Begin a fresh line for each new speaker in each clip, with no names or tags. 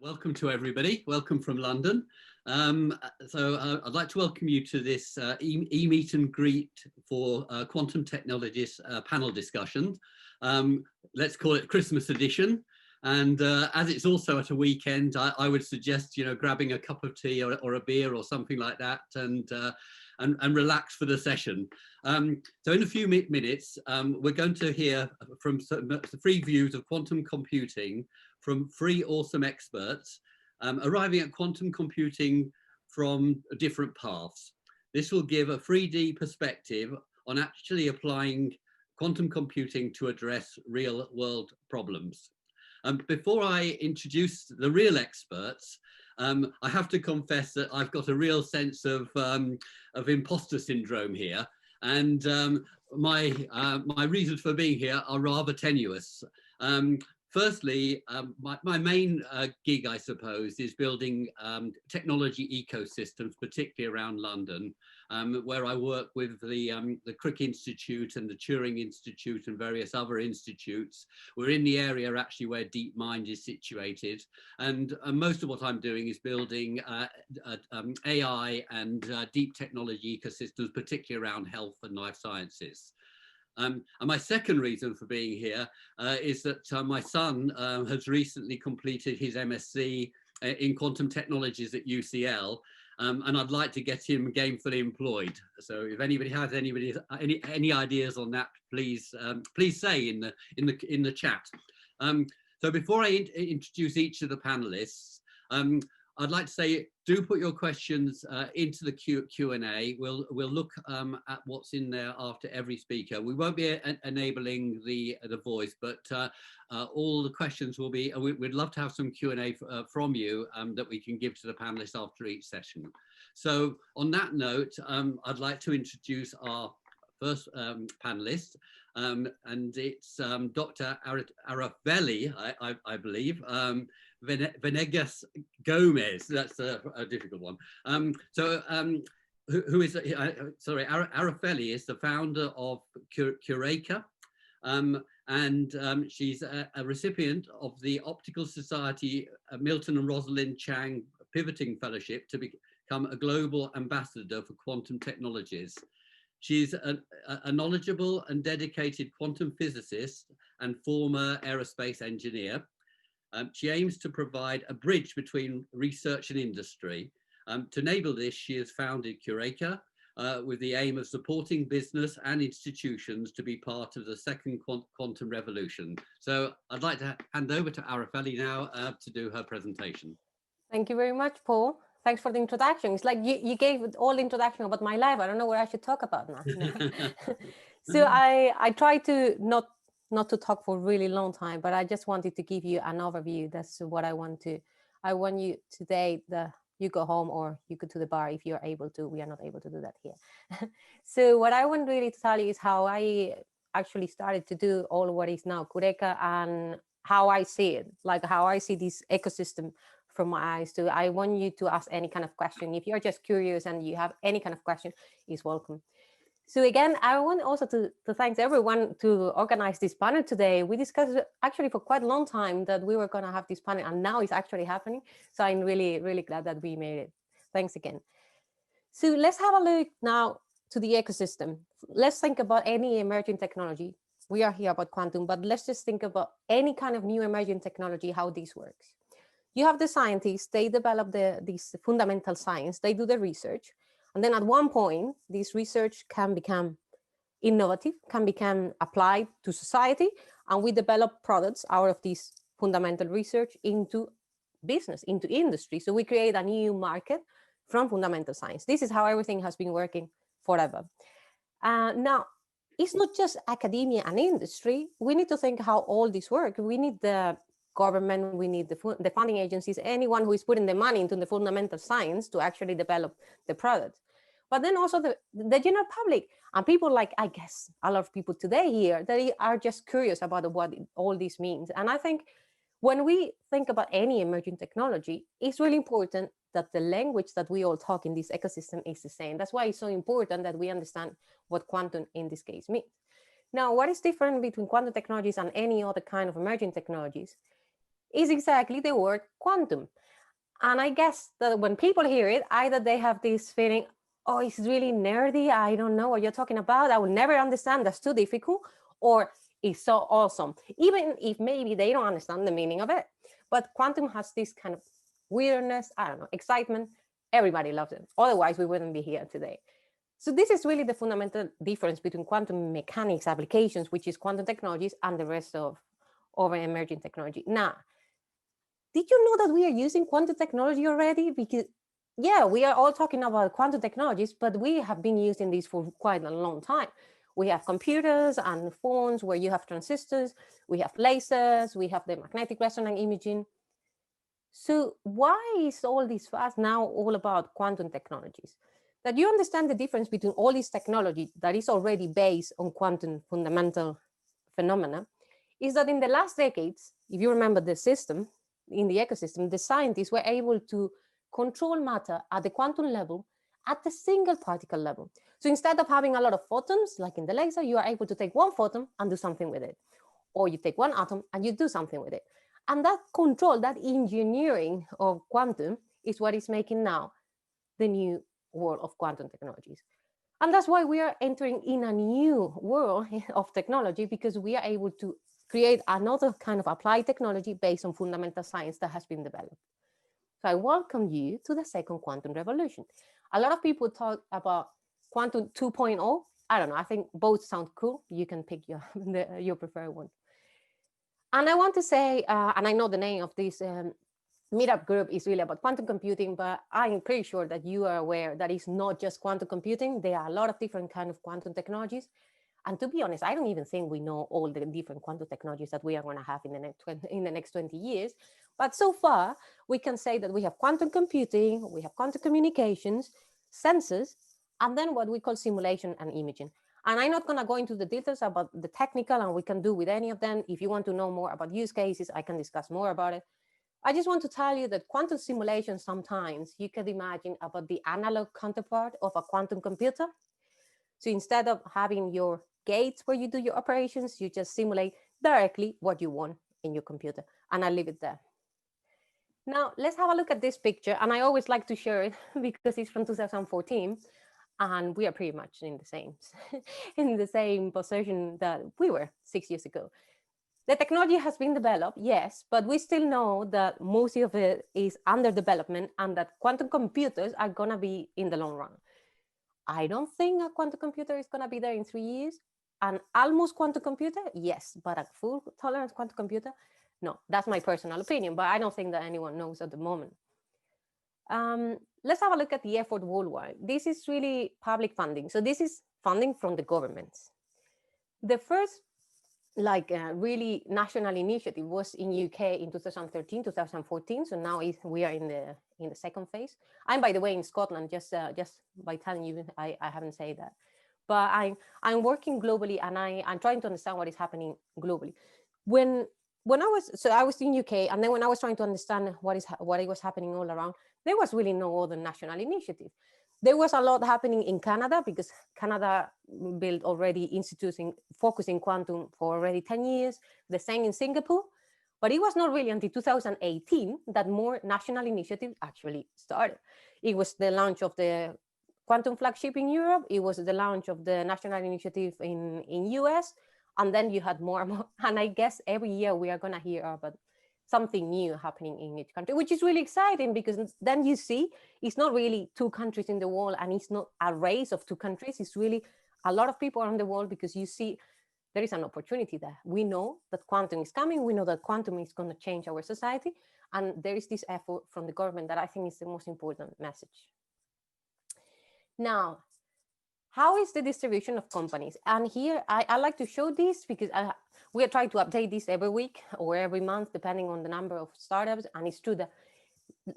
Welcome to everybody. Welcome from London. I'd like to welcome you to this e-meet and greet for Quantum Technologists panel discussion. Let's call it Christmas edition. And as it's also at a weekend, I would suggest, grabbing a cup of tea or a beer or something like that and relax for the session. So in a few minutes, we're going to hear from three views of quantum computing from three awesome experts, arriving at quantum computing from different paths. This will give a 3D perspective on actually applying quantum computing to address real world problems. Before I introduce the real experts, I have to confess that I've got a real sense of imposter syndrome here, and my reasons for being here are rather tenuous. Firstly, my main gig, I suppose, is building technology ecosystems, particularly around London, where I work with the Crick Institute and the Turing Institute and various other institutes. We're in the area actually where DeepMind is situated, and most of what I'm doing is building AI and deep technology ecosystems, particularly around health and life sciences. And my second reason for being here is that my son has recently completed his MSc in quantum technologies at UCL, and I'd like to get him gainfully employed. So if anybody has any ideas on that, please say in the chat. So before I introduce each of the panelists, I'd like to say, do put your questions into the Q&A. We'll look at what's in there after every speaker. We won't be enabling the voice, but all the questions will be, we'd love to have some Q&A from you that we can give to the panelists after each session. So on that note, I'd like to introduce our first panelist, and it's Dr. Araceli, I believe. Venegas-Gomez, that's a difficult one. Who is, sorry, Araceli is the founder of QURECA, and she's a recipient of the Optical Society Milton and Rosalind Chang Pivoting Fellowship to become a global ambassador for quantum technologies. She's a knowledgeable and dedicated quantum physicist and former aerospace engineer. She aims to provide a bridge between research and industry. To enable this, she has founded QURECA with the aim of supporting business and institutions to be part of the second quantum revolution. So I'd like to hand over to Araceli now to do her presentation.
Thank you very much, Paul. Thanks for the introduction. It's like you gave all the introduction about my life. I don't know what I should talk about now. So I try to not to talk for a really long time, but I just wanted to give you an overview. That's what I want to. I want you today, you go home or you go to the bar if you're able to. We are not able to do that here. So what I want really to tell you is how I actually started to do all what is now QURECA and how I see it, like how I see this ecosystem from my eyes. So I want you to ask any kind of question. If you're just curious and you have any kind of question, is welcome. So again, I want also to thank everyone to organize this panel today. We discussed actually for quite a long time that we were going to have this panel, and now it's actually happening. So I'm really, really glad that we made it. Thanks again. So let's have a look now to the ecosystem. Let's think about any emerging technology. We are here about quantum, but let's just think about any kind of new emerging technology, how this works. You have the scientists, they develop this fundamental science, they do the research. And then at one point, this research can become innovative, can become applied to society, and we develop products out of this fundamental research into business, into industry. So we create a new market from fundamental science. This is how everything has been working forever. Now, it's not just academia and industry. We need to think how all this works. We need the government, we need the funding agencies, anyone who is putting the money into the fundamental science to actually develop the product. But then also the general public and people like, I guess, a lot of people today here, they are just curious about what all this means. And I think when we think about any emerging technology, it's really important that the language that we all talk in this ecosystem is the same. That's why it's so important that we understand what quantum in this case means. Now, what is different between quantum technologies and any other kind of emerging technologies is exactly the word quantum. And I guess that when people hear it, either they have this feeling, oh, it's really nerdy, I don't know what you're talking about, I will never understand, that's too difficult, or it's so awesome, even if maybe they don't understand the meaning of it. But quantum has this kind of weirdness, I don't know, excitement. Everybody loves it. Otherwise, we wouldn't be here today. So this is really the fundamental difference between quantum mechanics applications, which is quantum technologies, and the rest of emerging technology. Now, did you know that we are using quantum technology already? Because yeah, we are all talking about quantum technologies, but we have been using these for quite a long time. We have computers and phones where you have transistors, we have lasers, we have the magnetic resonance imaging. So why is all this fuss now all about quantum technologies? That you understand the difference between all this technology that is already based on quantum fundamental phenomena is that in the last decades, if you remember the system, in the ecosystem, the scientists were able to control matter at the quantum level at the single particle level. So instead of having a lot of photons, like in the laser, you are able to take one photon and do something with it. Or you take one atom and you do something with it. And that control, that engineering of quantum is what is making now the new world of quantum technologies. And that's why we are entering in a new world of technology, because we are able to create another kind of applied technology based on fundamental science that has been developed. So I welcome you to the second quantum revolution. A lot of people talk about quantum 2.0. I don't know, I think both sound cool. You can pick your preferred one. And I want to say, and I know the name of this meetup group is really about quantum computing, but I'm pretty sure that you are aware that it's not just quantum computing. There are a lot of different kinds of quantum technologies. And to be honest, I don't even think we know all the different quantum technologies that we are going to have in the next 20 years. But so far, we can say that we have quantum computing, we have quantum communications, sensors, and then what we call simulation and imaging. And I'm not going to go into the details about the technical, and we can do with any of them. If you want to know more about use cases, I can discuss more about it. I just want to tell you that quantum simulation, sometimes you can imagine about the analog counterpart of a quantum computer. So instead of having your gates where you do your operations, you just simulate directly what you want in your computer. And I'll leave it there. Now, let's have a look at this picture. And I always like to share it because it's from 2014. And we are pretty much in the same position that we were 6 years ago. The technology has been developed, yes, but we still know that most of it is under development and that quantum computers are going to be in the long run. I don't think a quantum computer is going to be there in 3 years. An almost quantum computer, yes, but a full tolerance quantum computer, no. That's my personal opinion, but I don't think that anyone knows at the moment. Let's have a look at the effort worldwide. This is really public funding. So this is funding from the governments. The first really national initiative was in UK in 2013, 2014. So now we are in the second phase. I'm, by the way, in Scotland, just by telling you, I haven't said that. But I'm working globally, and I'm trying to understand what is happening globally. When I was in UK, and then when I was trying to understand what was happening all around, there was really no other national initiative. There was a lot happening in Canada, because Canada built already institutes focusing quantum for already 10 years, the same in Singapore. But it was not really until 2018 that more national initiatives actually started. It was the launch of the quantum flagship in Europe. It was the launch of the national initiative in US. And then you had more and more. And I guess every year we are going to hear about something new happening in each country, which is really exciting, because then you see it's not really two countries in the world, and it's not a race of two countries. It's really a lot of people around the world, because you see there is an opportunity there. We know that quantum is coming. We know that quantum is going to change our society. And there is this effort from the government that I think is the most important message. Now, how is the distribution of companies? And here I like to show this, because we are trying to update this every week or every month, depending on the number of startups. And it's true that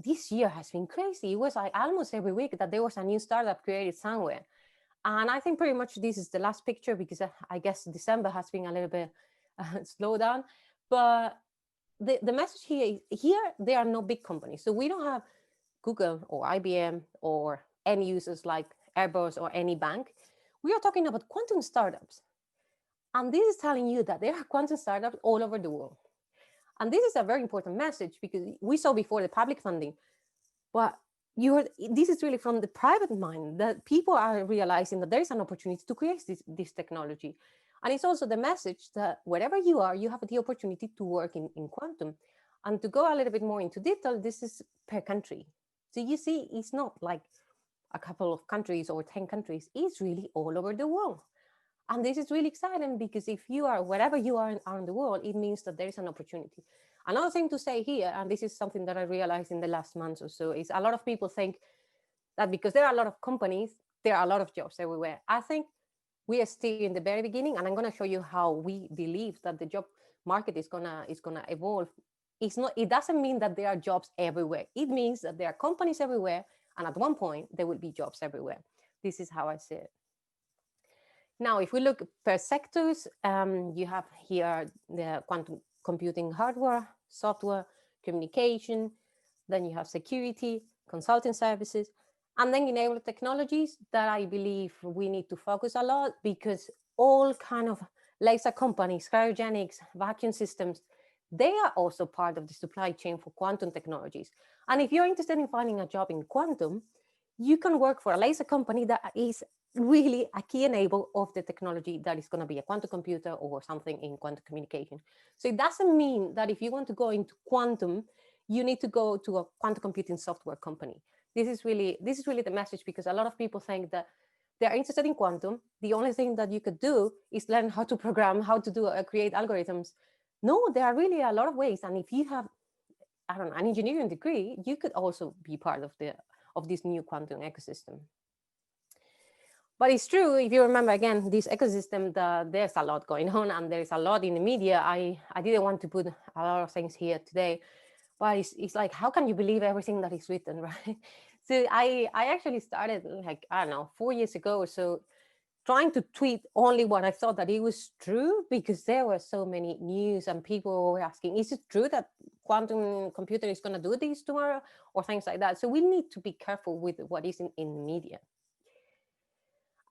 this year has been crazy. It was like almost every week that there was a new startup created somewhere. And I think pretty much this is the last picture, because I guess December has been a little bit slowed down. But the message here, there are no big companies. So we don't have Google or IBM or end users like Airbus or any bank. We are talking about quantum startups. And this is telling you that there are quantum startups all over the world. And this is a very important message because we saw before the public funding, but this is really from the private mind that people are realizing that there is an opportunity to create this technology. And it's also the message that wherever you are, you have the opportunity to work in quantum. And to go a little bit more into detail, this is per country. So you see, it's not like a couple of countries or 10 countries, it's really all over the world. And this is really exciting because if you are wherever you are around the world, it means that there is an opportunity. Another thing to say here, and this is something that I realized in the last months or so, is a lot of people think that because there are a lot of companies, there are a lot of jobs everywhere. I think we are still in the very beginning, and I'm going to show you how we believe that the job market is gonna evolve. It doesn't mean that there are jobs everywhere. It means that there are companies everywhere, and at one point there will be jobs everywhere. This is how I see it. Now, if we look per sectors, you have here the quantum computing hardware, software, communication, then you have security, consulting services, and then enabled technologies that I believe we need to focus a lot because all kind of laser companies, cryogenics, vacuum systems, they are also part of the supply chain for quantum technologies. And if you're interested in finding a job in quantum, you can work for a laser company that is really a key enabler of the technology that is going to be a quantum computer or something in quantum communication. So it doesn't mean that if you want to go into quantum, you need to go to a quantum computing software company. This is really the message, because a lot of people think that they're interested in quantum. The only thing that you could do is learn how to program, how to do create algorithms. No, there are really a lot of ways. And if you have, I don't know, an engineering degree, you could also be part of this new quantum ecosystem. But it's true, if you remember, again, this ecosystem, there's a lot going on and there's a lot in the media. I didn't want to put a lot of things here today, but it's like, how can you believe everything that is written, right? So I actually started, like, I don't know, 4 years ago or so, trying to tweet only what I thought that it was true, because there were so many news and people were asking, is it true that quantum computer is going to do this tomorrow, or things like that? So we need to be careful with what is in the media.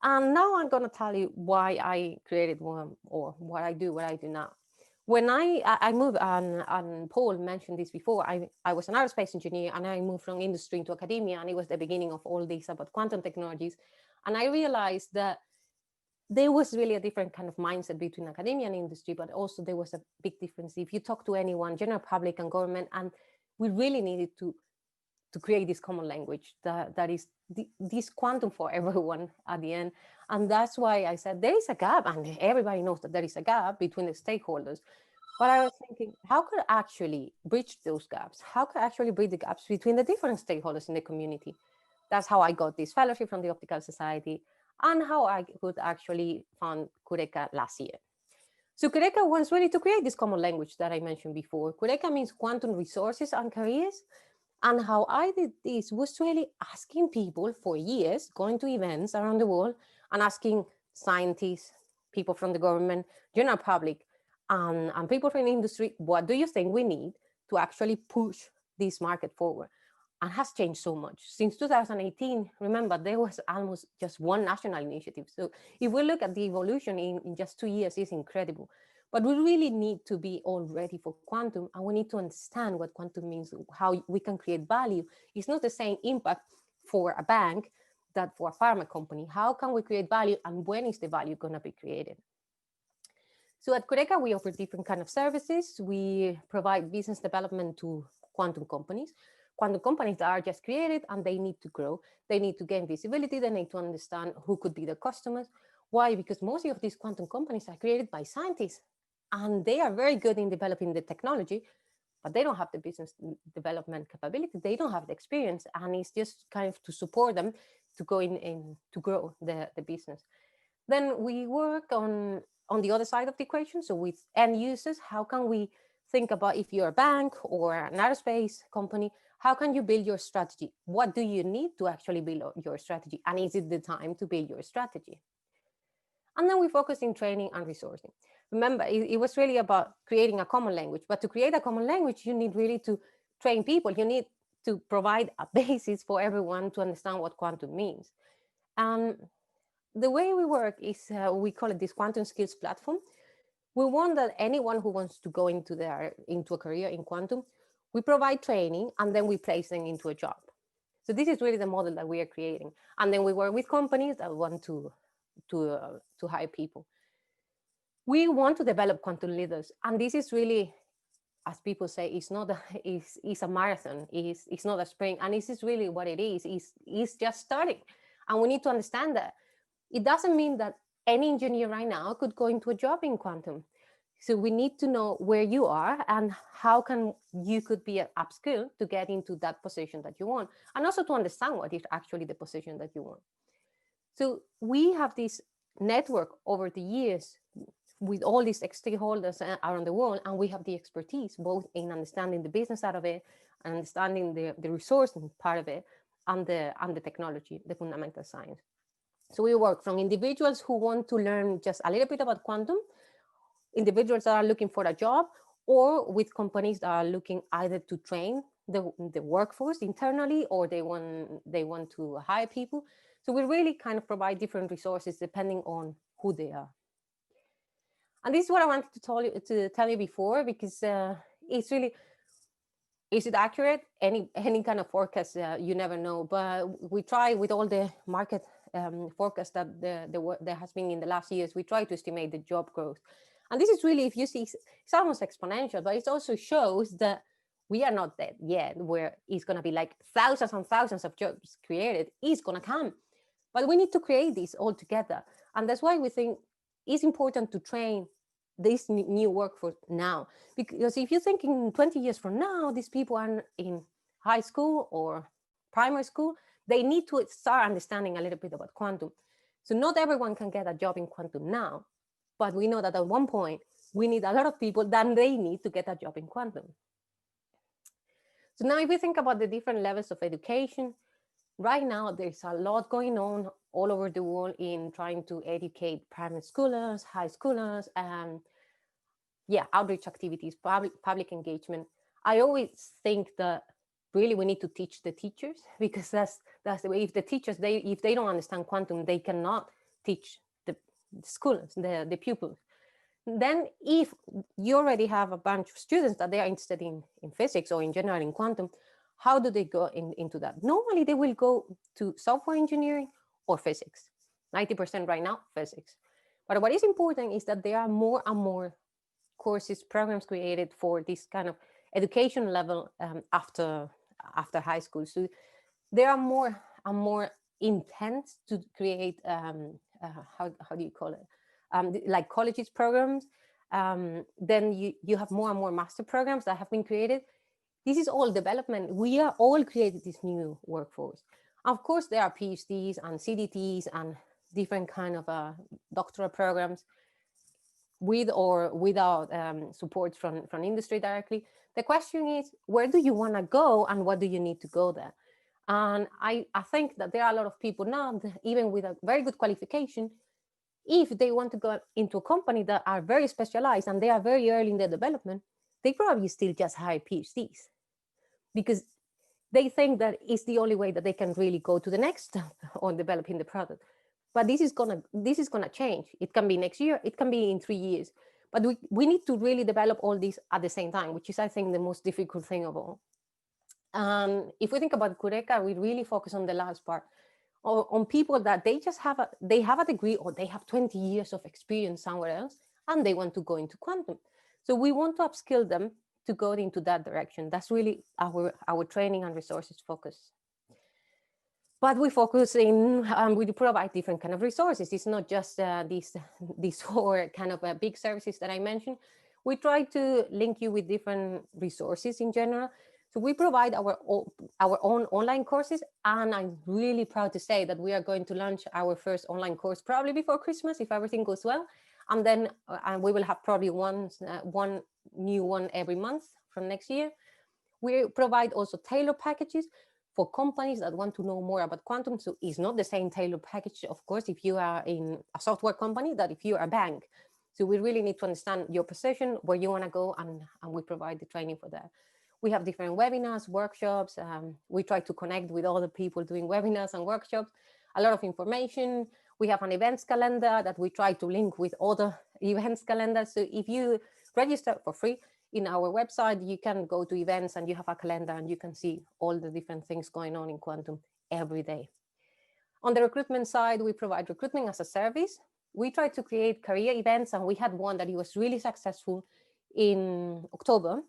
And now I'm going to tell you why I created one, or what I do now. When I moved, and Paul mentioned this before, I was an aerospace engineer and I moved from industry into academia, and it was the beginning of all this about quantum technologies. And I realized that there was really a different kind of mindset between academia and industry, but also there was a big difference if you talk to anyone, general public and government, and we really needed to create this common language that is this quantum for everyone at the end. And that's why I said there is a gap, and everybody knows that there is a gap between the stakeholders. But I was thinking, how could I actually bridge those gaps? How could I actually bridge the gaps between the different stakeholders in the community? That's how I got this fellowship from the Optical Society, and how I could actually found QURECA last year. So QURECA was really to create this common language that I mentioned before. QURECA means quantum resources and careers. And how I did this was really asking people for years, going to events around the world and asking scientists, people from the government, general public, and people from the industry, what do you think we need to actually push this market forward? And has changed so much. Since 2018, remember, there was almost just one national initiative. So if we look at the evolution in just 2 years, it's incredible. But we really need to be all ready for quantum, and we need to understand what quantum means, how we can create value. It's not the same impact for a bank that for a pharma company. How can we create value, and when is the value going to be created? So at QURECA, we offer different kind of services. We provide business development to quantum companies. Quantum companies that are just created and they need to grow. They need to gain visibility. They need to understand who could be their customers. Why? Because most of these quantum companies are created by scientists, and they are very good in developing the technology, but they don't have the business development capability. They don't have the experience, and it's just kind of to support them to go in to grow the business. Then we work on the other side of the equation. So with end users, how can we think about, if you're a bank or an aerospace company, how can you build your strategy? What do you need to actually build your strategy? And is it the time to build your strategy? And then we focus in training and resourcing. Remember, it was really about creating a common language. But to create a common language, you need really to train people. You need to provide a basis for everyone to understand what quantum means. The way we work is, we call it this quantum skills platform. We want that anyone who wants to go into a career in quantum, we provide training and then we place them into a job. So this is really the model that we are creating. And then we work with companies that want to hire people. We want to develop quantum leaders. And this is really, as people say, it's a marathon, it's not a sprint. And this is really what it is. It's just starting. And we need to understand that. It doesn't mean that any engineer right now could go into a job in quantum. So we need to know where you are and how can you could be upskilled to get into that position that you want, and also to understand what is actually the position that you want. So we have this network over the years with all these stakeholders around the world, and we have the expertise both in understanding the business side of it, understanding the resource part of it, and the technology, the fundamental science. So we work from individuals who want to learn just a little bit about quantum, individuals that are looking for a job, or with companies that are looking either to train the workforce internally, or they want to hire people. So we really kind of provide different resources depending on who they are. And this is what I wanted to tell you before, because it's really, is it accurate? Any kind of forecast, you never know. But we try with all the market forecast that there has been in the last years, we try to estimate the job growth. And this is really, if you see, it's almost exponential, but it also shows that we are not there yet, where it's going to be like thousands and thousands of jobs created. It's going to come. But we need to create this all together. And that's why we think it's important to train this new workforce now. Because if you think in 20 years from now, these people are in high school or primary school, they need to start understanding a little bit about quantum. So not everyone can get a job in quantum now, but we know that at one point, we need a lot of people that they need to get a job in quantum. So now if we think about the different levels of education, right now there's a lot going on all over the world in trying to educate primary schoolers, high schoolers, and outreach activities, public engagement. I always think that really we need to teach the teachers, because that's the way. If the teachers, if they don't understand quantum, they cannot teach the schools, the pupils. Then if you already have a bunch of students that they are interested in physics or in general in quantum, how do they go into that? Normally they will go to software engineering or physics. 90% right now, physics. But what is important is that there are more and more courses, programs created for this kind of education level after high school. So there are more and more intent to create, how do you call it? Like colleges programs. Then you have more and more master programs that have been created. This is all development. We are all created this new workforce. Of course, there are PhDs and CDTs and different kind of doctoral programs with or without support from industry directly. The question is, where do you want to go and what do you need to go there? And I think that there are a lot of people now, even with a very good qualification, if they want to go into a company that are very specialized and they are very early in their development, they probably still just hire PhDs because they think that it's the only way that they can really go to the next step on developing the product. But this is gonna change. It can be next year, it can be in 3 years. But we need to really develop all this at the same time, which is, I think, the most difficult thing of all. If we think about QURECA, we really focus on the last part, on people that they just have a degree or they have 20 years of experience somewhere else and they want to go into quantum. So we want to upskill them to go into that direction. That's really our training and resources focus. But we focus in, we provide different kind of resources. It's not just these four kind of big services that I mentioned. We try to link you with different resources in general. So we provide our own online courses, and I'm really proud to say that we are going to launch our first online course probably before Christmas if everything goes well. And then we will have probably one new one every month from next year. We provide also tailored packages for companies that want to know more about quantum. So it's not the same tailored package, of course, if you are in a software company that if you are a bank. So we really need to understand your position, where you want to go, and we provide the training for that. We have different webinars, workshops. We try to connect with other people doing webinars and workshops, a lot of information. We have an events calendar that we try to link with other events calendars. So if you register for free in our website, you can go to events and you have a calendar and you can see all the different things going on in quantum every day. On the recruitment side, we provide recruitment as a service. We try to create career events, and we had one that it was really successful in October.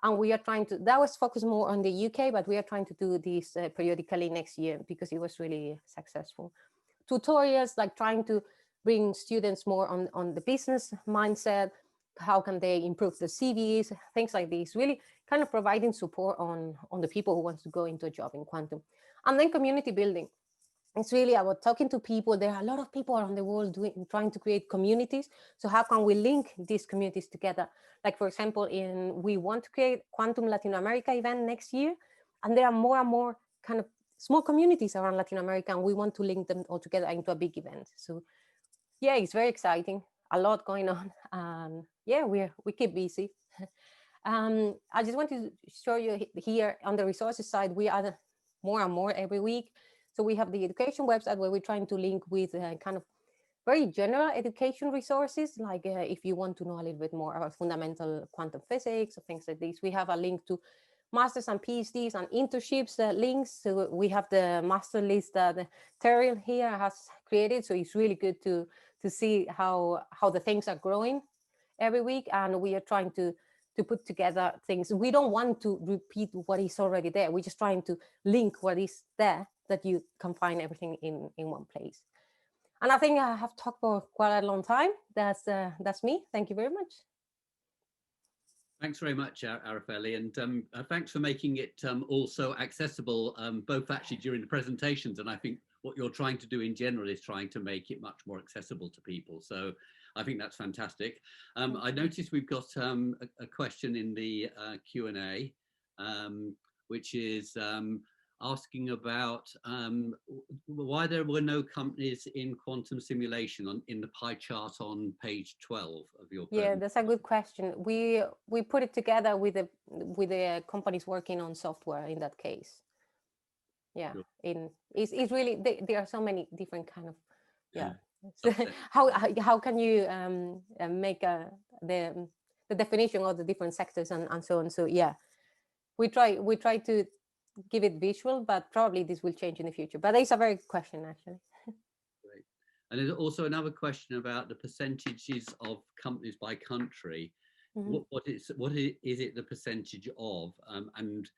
And we are trying to, that was focused more on the UK, but we are trying to do this periodically next year because it was really successful. Tutorials, like trying to bring students more on the business mindset, how can they improve the CVs, things like this, really kind of providing support on the people who want to go into a job in quantum. And then community building. It's really about talking to people. There are a lot of people around the world trying to create communities. So how can we link these communities together? Like, for example, we want to create Quantum Latin America event next year. And there are more and more kind of small communities around Latin America, and we want to link them all together into a big event. So yeah, it's very exciting, a lot going on. And yeah, we keep busy. I just want to show you here on the resources side, we add more and more every week. So we have the education website where we're trying to link with kind of very general education resources, like if you want to know a little bit more about fundamental quantum physics or things like this. We have a link to masters and PhDs and internships links. So we have the master list that Terrill here has created. So it's really good to see how the things are growing every week. And we are trying to put together things. We don't want to repeat what is already there. We're just trying to link what is there, that you can find everything in one place. And I think I have talked for quite a long time. That's me. Thank you very much.
Thanks very much, Araceli, and thanks for making it also accessible, both actually during the presentations, and I think what you're trying to do in general is trying to make it much more accessible to people. So I think that's fantastic. I noticed we've got a question in the Q&A, which is asking about why there were no companies in quantum simulation in the pie chart on page 12 of your
Yeah, that's a good question. We put it together with the companies working on software in that case. Yeah, it's really there are so many different kind of So how can you make the definition of the different sectors and so on? So yeah, we try to give it visual, but probably this will change in the future. But it's a very good question, actually.
Great. And there's also another question about the percentages of companies by country. Mm-hmm. What is it the percentage of, and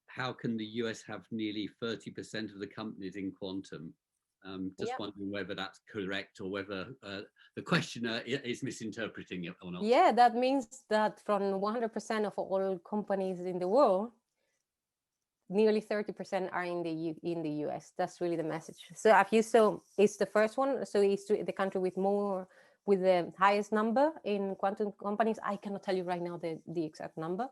how can the US have nearly 30% of the companies in quantum? Just wondering whether that's correct or whether the questioner is misinterpreting it or not.
Yeah, that means that from 100% of all companies in the world, nearly 30% are in the US. That's really the message. So it's the first one. So it's the country with the highest number in quantum companies. I cannot tell you right now the exact number.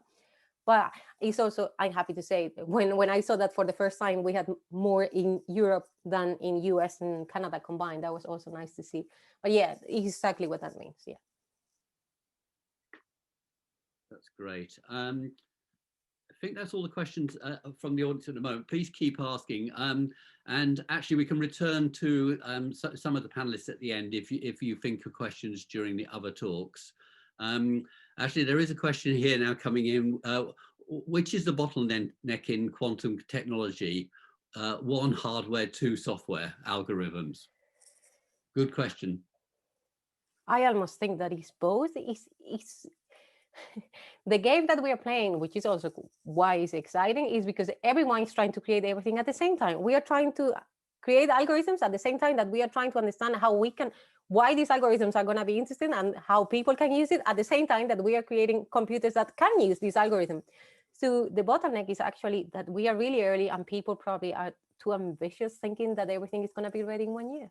But it's also, I'm happy to say, when I saw that for the first time, we had more in Europe than in US and Canada combined. That was also nice to see. But yeah, exactly what that means. Yeah.
That's great. I think that's all the questions from the audience at the moment. Please keep asking. And actually, we can return to some of the panelists at the end if you think of questions during the other talks. Actually, there is a question here now coming in. Which is the bottleneck in quantum technology? 1, hardware, 2, software, algorithms? Good question.
I almost think that it's both. It's the game that we are playing, which is also why it's exciting, is because everyone is trying to create everything at the same time. We are trying to create algorithms at the same time that we are trying to understand why these algorithms are going to be interesting and how people can use it at the same time that we are creating computers that can use this algorithm. So the bottleneck is actually that we are really early and people probably are too ambitious thinking that everything is going to be ready in 1 year.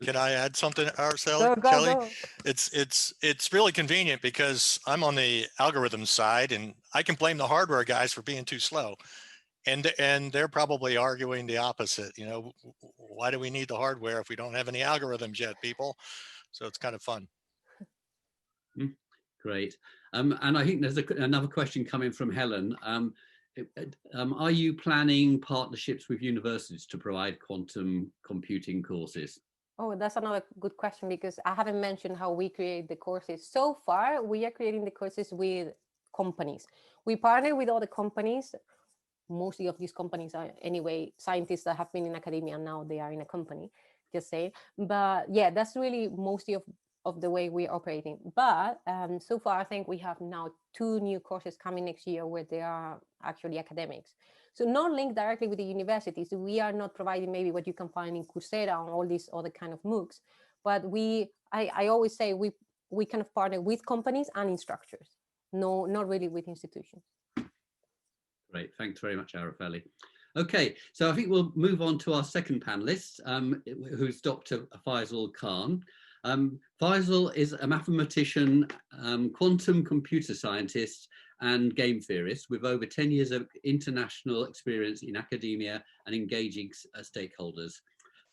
Can I add something, Araceli?
Go.
It's really convenient because I'm on the algorithm side and I can blame the hardware guys for being too slow. And they're probably arguing the opposite. You know, why do we need the hardware if we don't have any algorithms yet, people? So it's kind of fun.
Great. And I think there's another question coming from Helen. are you planning partnerships with universities to provide quantum computing courses?
Oh, that's another good question, because I haven't mentioned how we create the courses. So far, we are creating the courses with companies. We partner with other companies. Mostly of these companies are anyway scientists that have been in academia and now they are in a company, just saying. But yeah, that's really mostly of the way we're operating. But so far, I think we have now 2 new courses coming next year where they are actually academics. So not linked directly with the universities. We are not providing maybe what you can find in Coursera and all these other kind of MOOCs. But I always say we kind of partner with companies and instructors. No, not really with institutions.
Great, thanks very much, Araceli. Okay, so I think we'll move on to our second panelist, who's Dr. Faisal Khan. Faisal is a mathematician, quantum computer scientist, and game theorist with over 10 years of international experience in academia and engaging stakeholders.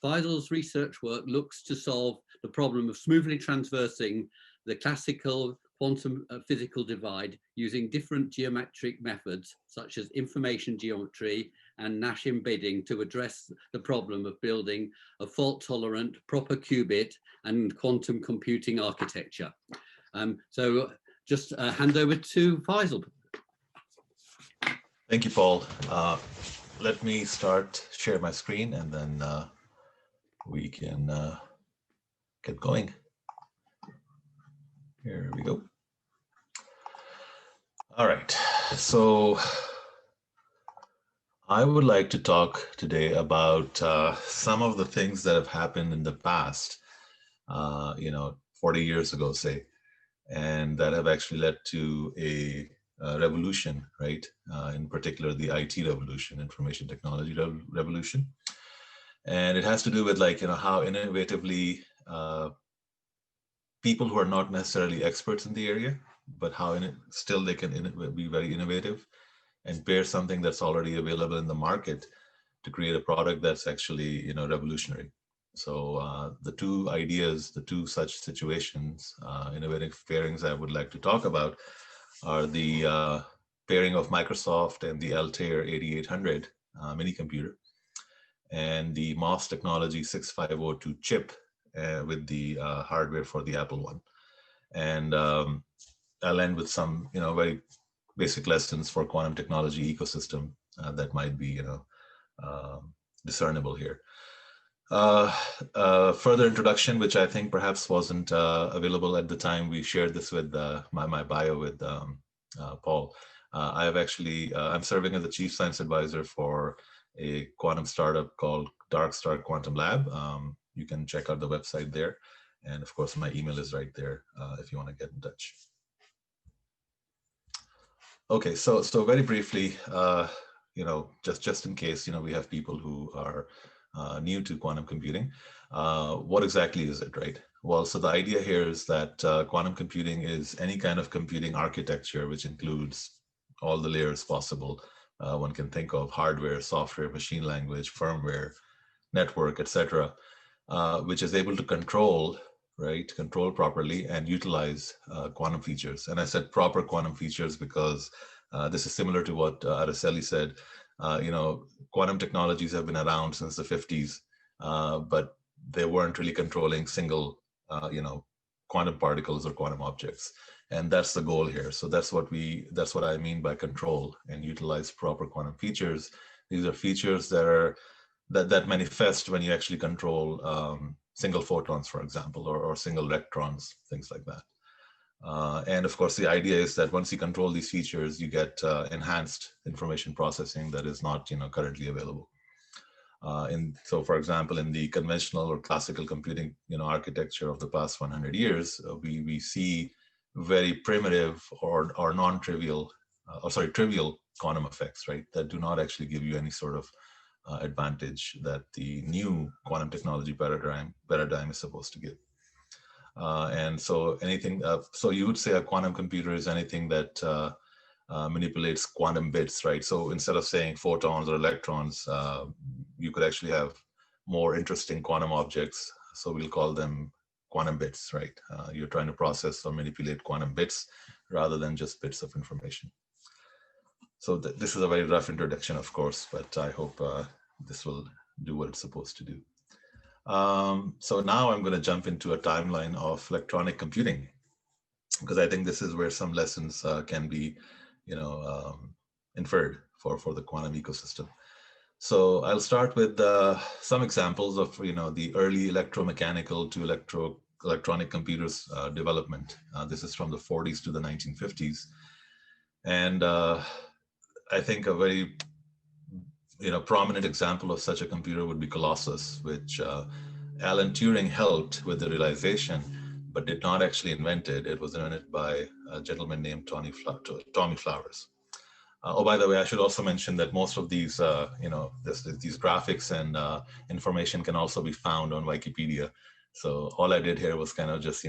Faisal's research work looks to solve the problem of smoothly traversing the classical quantum physical divide using different geometric methods such as information geometry and Nash embedding to address the problem of building a fault-tolerant proper qubit and quantum computing architecture. So just hand over to Faisal.
Thank you, Paul. Let me share my screen, and then we can get going. Here we go. All right, so I would like to talk today about some of the things that have happened in the past, 40 years ago, say, and that have actually led to a revolution, right? In particular, the IT revolution, information technology revolution. And it has to do with how innovatively people who are not necessarily experts in the area, but how still they can be very innovative and pair something that's already available in the market to create a product that's actually revolutionary. So the two ideas, the two such situations, innovative pairings I would like to talk about are the pairing of Microsoft and the Altair 8800 mini computer, and the MOS technology 6502 chip with the hardware for the Apple one. And I'll end with some, very basic lessons for quantum technology ecosystem that might be, discernible here. Further introduction, which I think perhaps wasn't available at the time we shared this with my bio with Paul. I'm serving as the Chief Science Advisor for a quantum startup called Dark Star Quantum Lab. You can check out the website there. And of course, my email is right there if you want to get in touch. Okay, so very briefly, just in case, we have people who are new to quantum computing, what exactly is it, right? Well, so the idea here is that quantum computing is any kind of computing architecture which includes all the layers possible. One can think of hardware, software, machine language, firmware, network, etc., which is able to control properly and utilize quantum features. And I said proper quantum features because this is similar to what Araceli said. Quantum technologies have been around since the 50s, but they weren't really controlling single, quantum particles or quantum objects. And that's the goal here. So that's what I mean by control and utilize proper quantum features. These are features that manifest when you actually control single photons, for example, or single electrons, things like that. And of course, the idea is that once you control these features, you get enhanced information processing that is not currently available. So for example, in the conventional or classical computing architecture of the past 100 years, we see very primitive or non-trivial, trivial quantum effects, right? That do not actually give you any sort of advantage that the new quantum technology paradigm is supposed to give. And so anything, so you would say a quantum computer is anything that manipulates quantum bits, right? So instead of saying photons or electrons, you could actually have more interesting quantum objects. So we'll call them quantum bits, right? You're trying to process or manipulate quantum bits rather than just bits of information. So this is a very rough introduction, of course, but I hope this will do what it's supposed to do. So now I'm going to jump into a timeline of electronic computing, because I think this is where some lessons can be, inferred for the quantum ecosystem. So I'll start with some examples of the early electromechanical to electronic computers development. This is from the 40s to the 1950s, and I think a very prominent example of such a computer would be Colossus, which Alan Turing helped with the realization, but did not actually invent it. It was invented by a gentleman named Tommy Flowers. Oh, by the way, I should also mention that most of these, these graphics and information can also be found on Wikipedia. So all I did here was kind of just,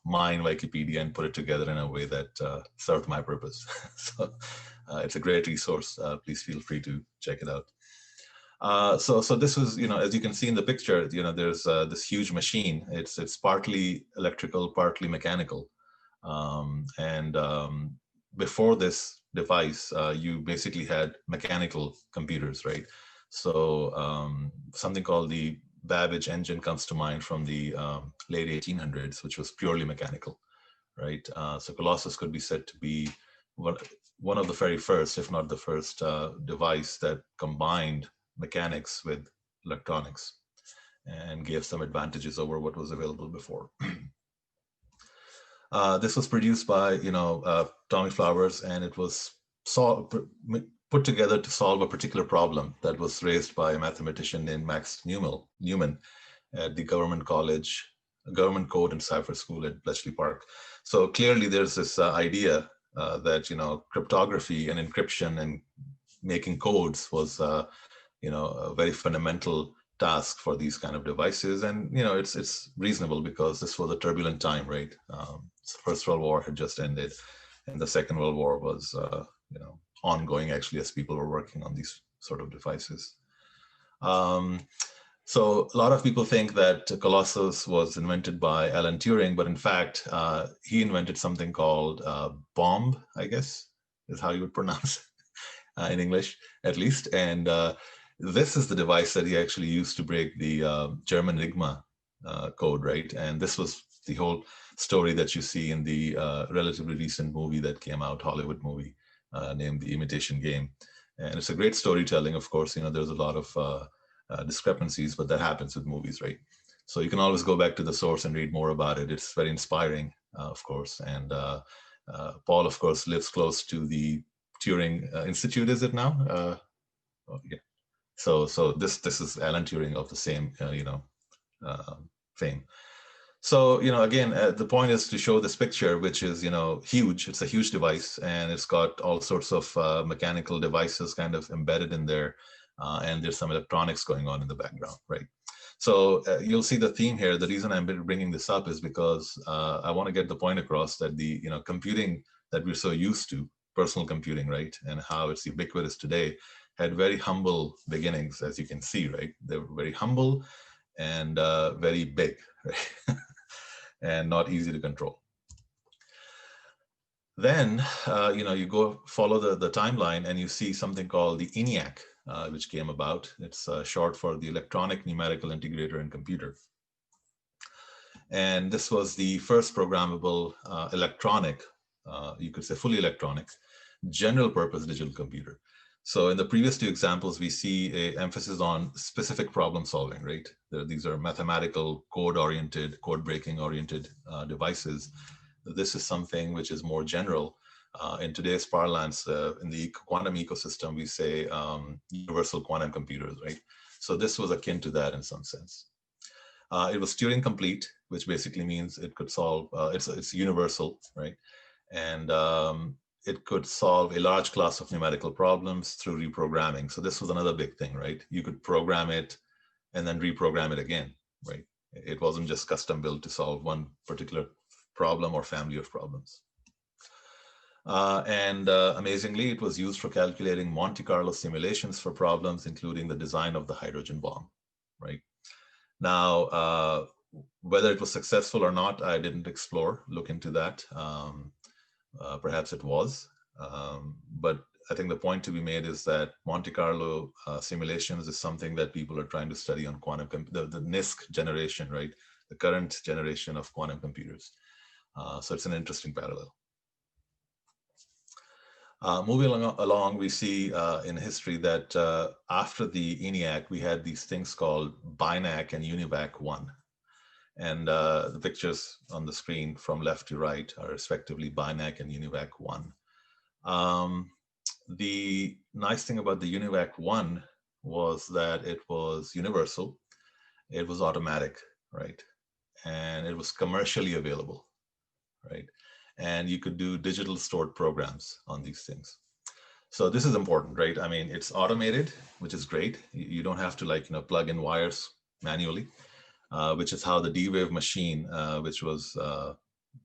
mine Wikipedia and put it together in a way that served my purpose. So it's a great resource. Please feel free to check it out. So this was, as you can see in the picture, there's this huge machine. It's partly electrical, partly mechanical. Before this device, you basically had mechanical computers, right? So something called the Babbage engine comes to mind from the late 1800s, which was purely mechanical, right? So Colossus could be said to be one of the very first, if not the first, device that combined mechanics with electronics and gave some advantages over what was available before. This was produced by Tommy Flowers, and it was put together to solve a particular problem that was raised by a mathematician named Max Newman at the Government Code and Cipher School at Bletchley Park. So clearly there's this idea that cryptography and encryption and making codes was a very fundamental task for these kind of devices. And it's reasonable because this was a turbulent time, right? First World War had just ended, and the Second World War was ongoing, actually, as people were working on these sort of devices. So a lot of people think that Colossus was invented by Alan Turing, but in fact, he invented something called bomb, I guess, is how you would pronounce it in English, at least. And this is the device that he actually used to break the German Enigma code, right? And this was the whole story that you see in the relatively recent movie that came out, Hollywood movie, named The Imitation Game. And it's a great storytelling, of course. There's a lot of discrepancies, but that happens with movies, right? So you can always go back to the source and read more about it. It's very inspiring, of course. And Paul, of course, lives close to the Turing Institute, is it now? Oh, yeah. So this is Alan Turing of the same, fame. So, again, the point is to show this picture, which is, huge. It's a huge device, and it's got all sorts of mechanical devices kind of embedded in there. And there's some electronics going on in the background, right? So you'll see the theme here. The reason I'm bringing this up is because I want to get the point across that the computing that we're so used to, personal computing, right, and how it's ubiquitous today, had very humble beginnings, as you can see, right? They were very humble and very big, right? And not easy to control. Then, you go follow the timeline and you see something called the ENIAC, which came about. It's short for the Electronic Numerical Integrator and Computer. And this was the first programmable electronic, you could say fully electronic, general purpose digital computer. So in the previous two examples, we see an emphasis on specific problem solving, right? These are mathematical, code-oriented, code-breaking oriented devices. This is something which is more general. In today's parlance, in the quantum ecosystem, we say universal quantum computers, right? So this was akin to that in some sense. It was Turing complete, which basically means it could solve, it's universal, right? And it could solve a large class of numerical problems through reprogramming. So this was another big thing, right? You could program it and then reprogram it again, right? It wasn't just custom built to solve one particular problem or family of problems. Amazingly, it was used for calculating Monte Carlo simulations for problems, including the design of the hydrogen bomb, right? Now, whether it was successful or not, I didn't look into that. Perhaps it was, but I think the point to be made is that Monte Carlo simulations is something that people are trying to study on the NISC generation, right? The current generation of quantum computers. So it's an interesting parallel. Moving along, we see in history that after the ENIAC, we had these things called BINAC and Univac 1. And the pictures on the screen from left to right are respectively BINAC and Univac 1. The nice thing about the Univac 1 was that it was universal, it was automatic, right? And it was commercially available, right? And you could do digital stored programs on these things. So this is important, right? I mean, it's automated, which is great. You don't have to plug in wires manually, which is how the D-Wave machine, which was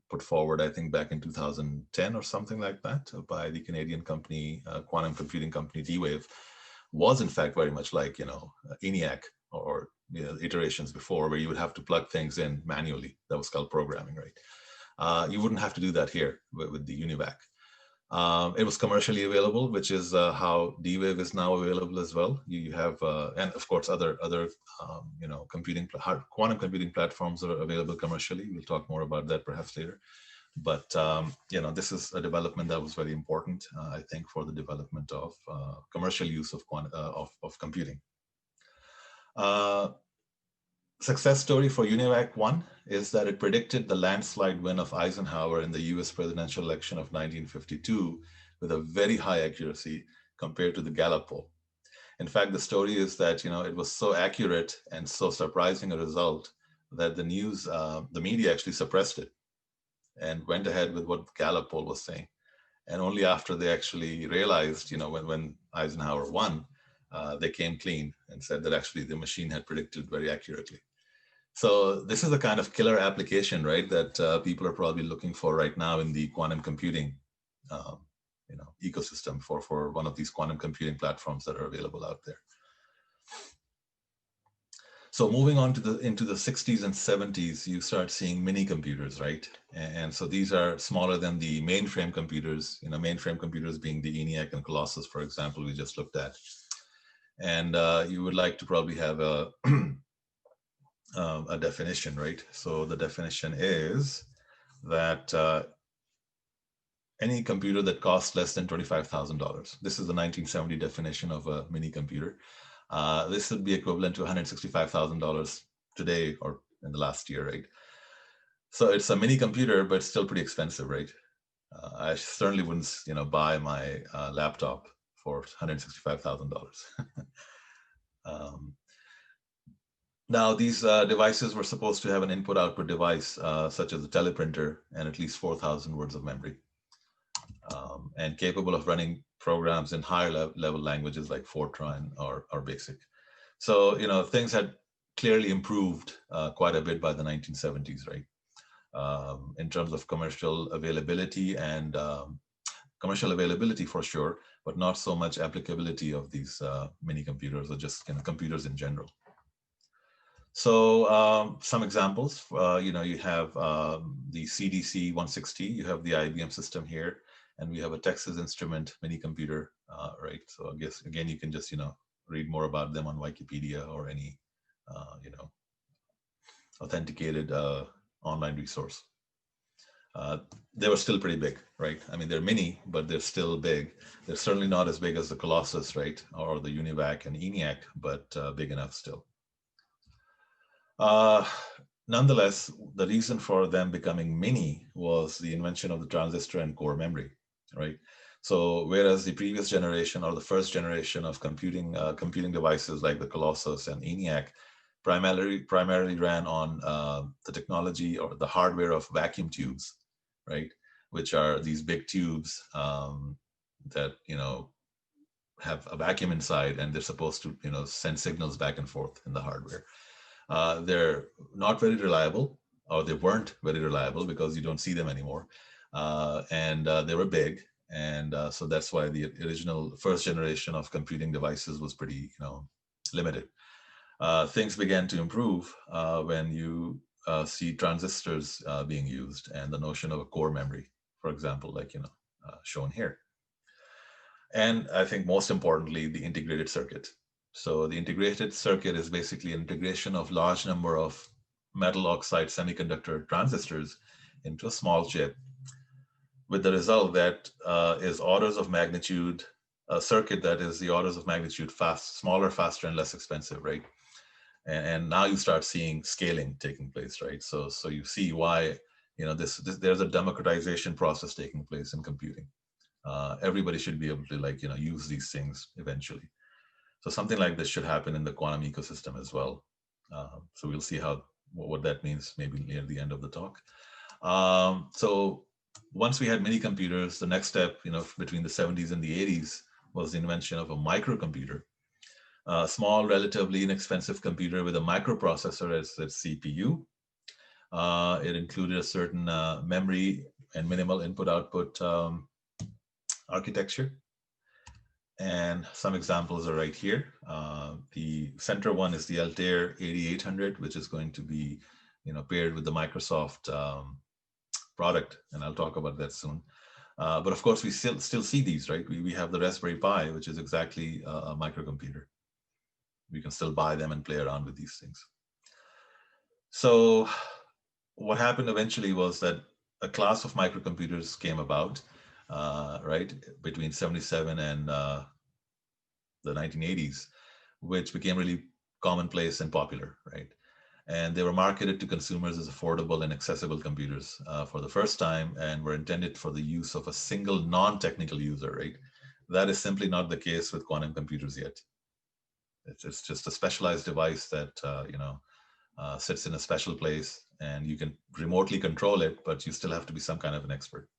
put forward, I think back in 2010 or something like that by the Canadian company, quantum computing company D-Wave, was in fact very much like, ENIAC or iterations before, where you would have to plug things in manually. That was called programming, right? You wouldn't have to do that here with the Univac. It was commercially available, which is how D-Wave is now available as well. You have, and of course, other quantum computing platforms are available commercially. We'll talk more about that perhaps later. But this is a development that was very important, I think, for the development of commercial use of computing. Success story for Univac 1 is that it predicted the landslide win of Eisenhower in the US presidential election of 1952 with a very high accuracy compared to the Gallup poll. In fact, the story is that, it was so accurate and so surprising a result that the media actually suppressed it and went ahead with what the Gallup poll was saying. And only after they actually realized, when Eisenhower won, they came clean and said that actually the machine had predicted very accurately. So this is the kind of killer application, right, that people are probably looking for right now in the quantum computing, ecosystem for one of these quantum computing platforms that are available out there. So moving on into the 60s and 70s, you start seeing mini computers, right? And so these are smaller than the mainframe computers, mainframe computers being the ENIAC and Colossus, for example, we just looked at. And you would like to probably have a definition, right? So the definition is that any computer that costs less than $25,000. This is the 1970 definition of a mini computer. This would be equivalent to $165,000 today or in the last year, right? So it's a mini computer, but still pretty expensive, right? I certainly wouldn't, buy my laptop for $165,000. Now, these devices were supposed to have an input-output device, such as a teleprinter, and at least 4,000 words of memory, and capable of running programs in higher level languages like Fortran or BASIC. So, things had clearly improved quite a bit by the 1970s, right? In terms of commercial availability and commercial availability for sure, but not so much applicability of these mini computers or just computers in general. So some examples, you have the CDC 160, you have the IBM system here, and we have a Texas Instrument mini computer, right? So I guess, again, you can just, read more about them on Wikipedia or any, authenticated online resource. They were still pretty big, right? I mean, they're mini, but they're still big. They're certainly not as big as the Colossus, right? Or the Univac and ENIAC, but big enough still. Nonetheless, the reason for them becoming mini was the invention of the transistor and core memory, right? So whereas the previous generation or the first generation of computing devices like the Colossus and ENIAC primarily ran on the technology or the hardware of vacuum tubes, right? Which are these big tubes that, have a vacuum inside, and they're supposed to, send signals back and forth in the hardware. They're not very reliable, or they weren't very reliable because you don't see them anymore. And they were big. And so that's why the original first generation of computing devices was pretty, limited. Things began to improve when you see transistors being used and the notion of a core memory, for example, like, shown here. And I think most importantly, the integrated circuit. So the integrated circuit is basically an integration of large number of metal oxide semiconductor transistors into a small chip, with the result that is orders of magnitude, a circuit that is the orders of magnitude smaller, faster, and less expensive, right? And now you start seeing scaling taking place, right? So you see why, you know, there's a democratization process taking place in computing. Everybody should be able to, like, you know, use these things eventually. So something like this should happen in the quantum ecosystem as well. So we'll see what that means maybe near the end of the talk. So once we had mini computers, the next step, you know, between the 70s and the 80s was the invention of a microcomputer, a small, relatively inexpensive computer with a microprocessor as its CPU. It included a certain memory and minimal input-output architecture. And some examples are right here. The center one is the Altair 8800, which is going to be, you know, paired with the Microsoft product, and I'll talk about that soon. But of course, we still see these, right? We have the Raspberry Pi, which is exactly a microcomputer. We can still buy them and play around with these things. So what happened eventually was that a class of microcomputers came about, right, between 77 and the 1980s, which became really commonplace and popular, right? And they were marketed to consumers as affordable and accessible computers for the first time, and were intended for the use of a single non-technical user, right? That is simply not the case with quantum computers yet. It's just a specialized device that you know, sits in a special place, and you can remotely control it, but you still have to be some kind of an expert.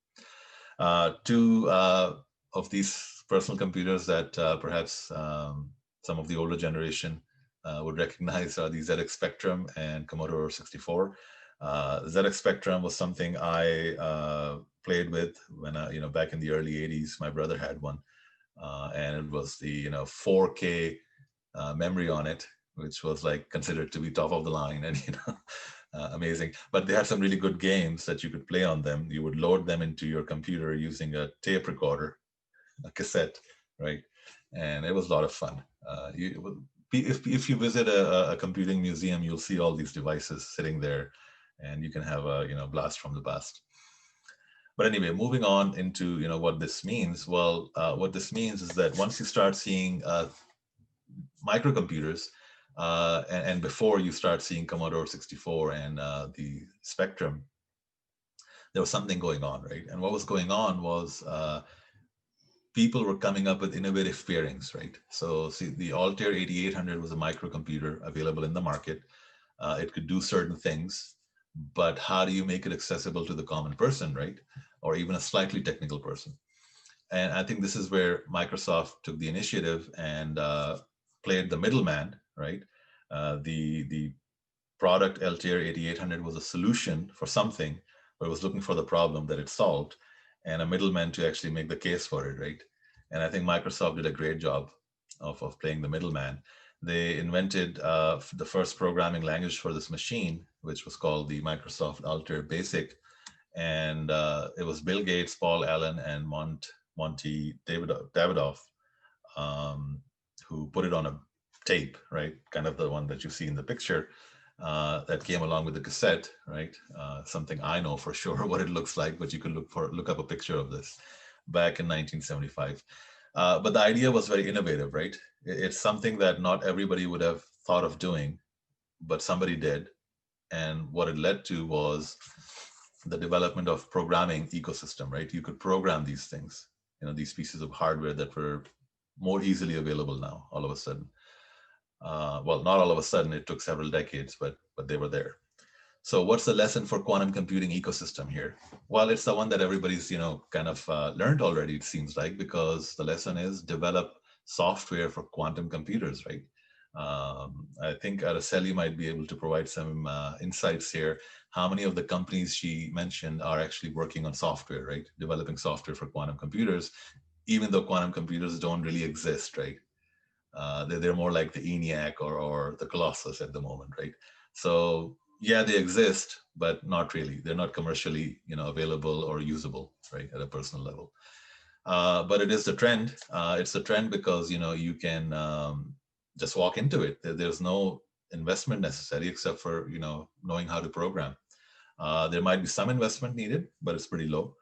Two of these personal computers that perhaps some of the older generation would recognize are the ZX Spectrum and Commodore 64. ZX Spectrum was something I played with when you know, back in the early 80s. My brother had one, and it was the, you know, 4K memory on it, which was like considered to be top of the line, and, you know, amazing. But they had some really good games that you could play on them. You would load them into your computer using a tape recorder, a cassette, right? And it was a lot of fun. If you visit a computing museum, you'll see all these devices sitting there, and you can have a, you know, blast from the past. But anyway, moving on into, you know, what this means. Well, what this means is that once you start seeing microcomputers, and before you start seeing Commodore 64 and the Spectrum, there was something going on, right? And what was going on was people were coming up with innovative pairings, right? So see, the Altair 8800 was a microcomputer available in the market. It could do certain things, but how do you make it accessible to the common person, right? Or even a slightly technical person? And I think this is where Microsoft took the initiative and played the middleman, right? The product Altair 8800 was a solution for something, but it was looking for the problem that it solved, and a middleman to actually make the case for it, right? And I think Microsoft did a great job of playing the middleman. They invented the first programming language for this machine, which was called the Microsoft Altair Basic. And it was Bill Gates, Paul Allen, and Monty Davidoff who put it on a tape, right? Kind of the one that you see in the picture that came along with the cassette, right? Something I know for sure what it looks like, but you can look up a picture of this back in 1975. But the idea was very innovative, right? It's something that not everybody would have thought of doing, but somebody did. And what it led to was the development of programming ecosystem, right? You could program these things, you know, these pieces of hardware that were more easily available now, all of a sudden. Well, not all of a sudden, it took several decades, but they were there. So what's the lesson for quantum computing ecosystem here? Well, it's the one that everybody's, you know, kind of learned already, it seems like, because the lesson is develop software for quantum computers, right? I think Araceli might be able to provide some insights here. How many of the companies she mentioned are actually working on software, right? Developing software for quantum computers, even though quantum computers don't really exist, right? They're more like the ENIAC or the Colossus at the moment, right? So yeah, they exist, but not really. They're not commercially, you know, available or usable, right, at a personal level. But it is the trend. It's the trend because, you can just walk into it. There's no investment necessary except for, knowing how to program. There might be some investment needed, but it's pretty low.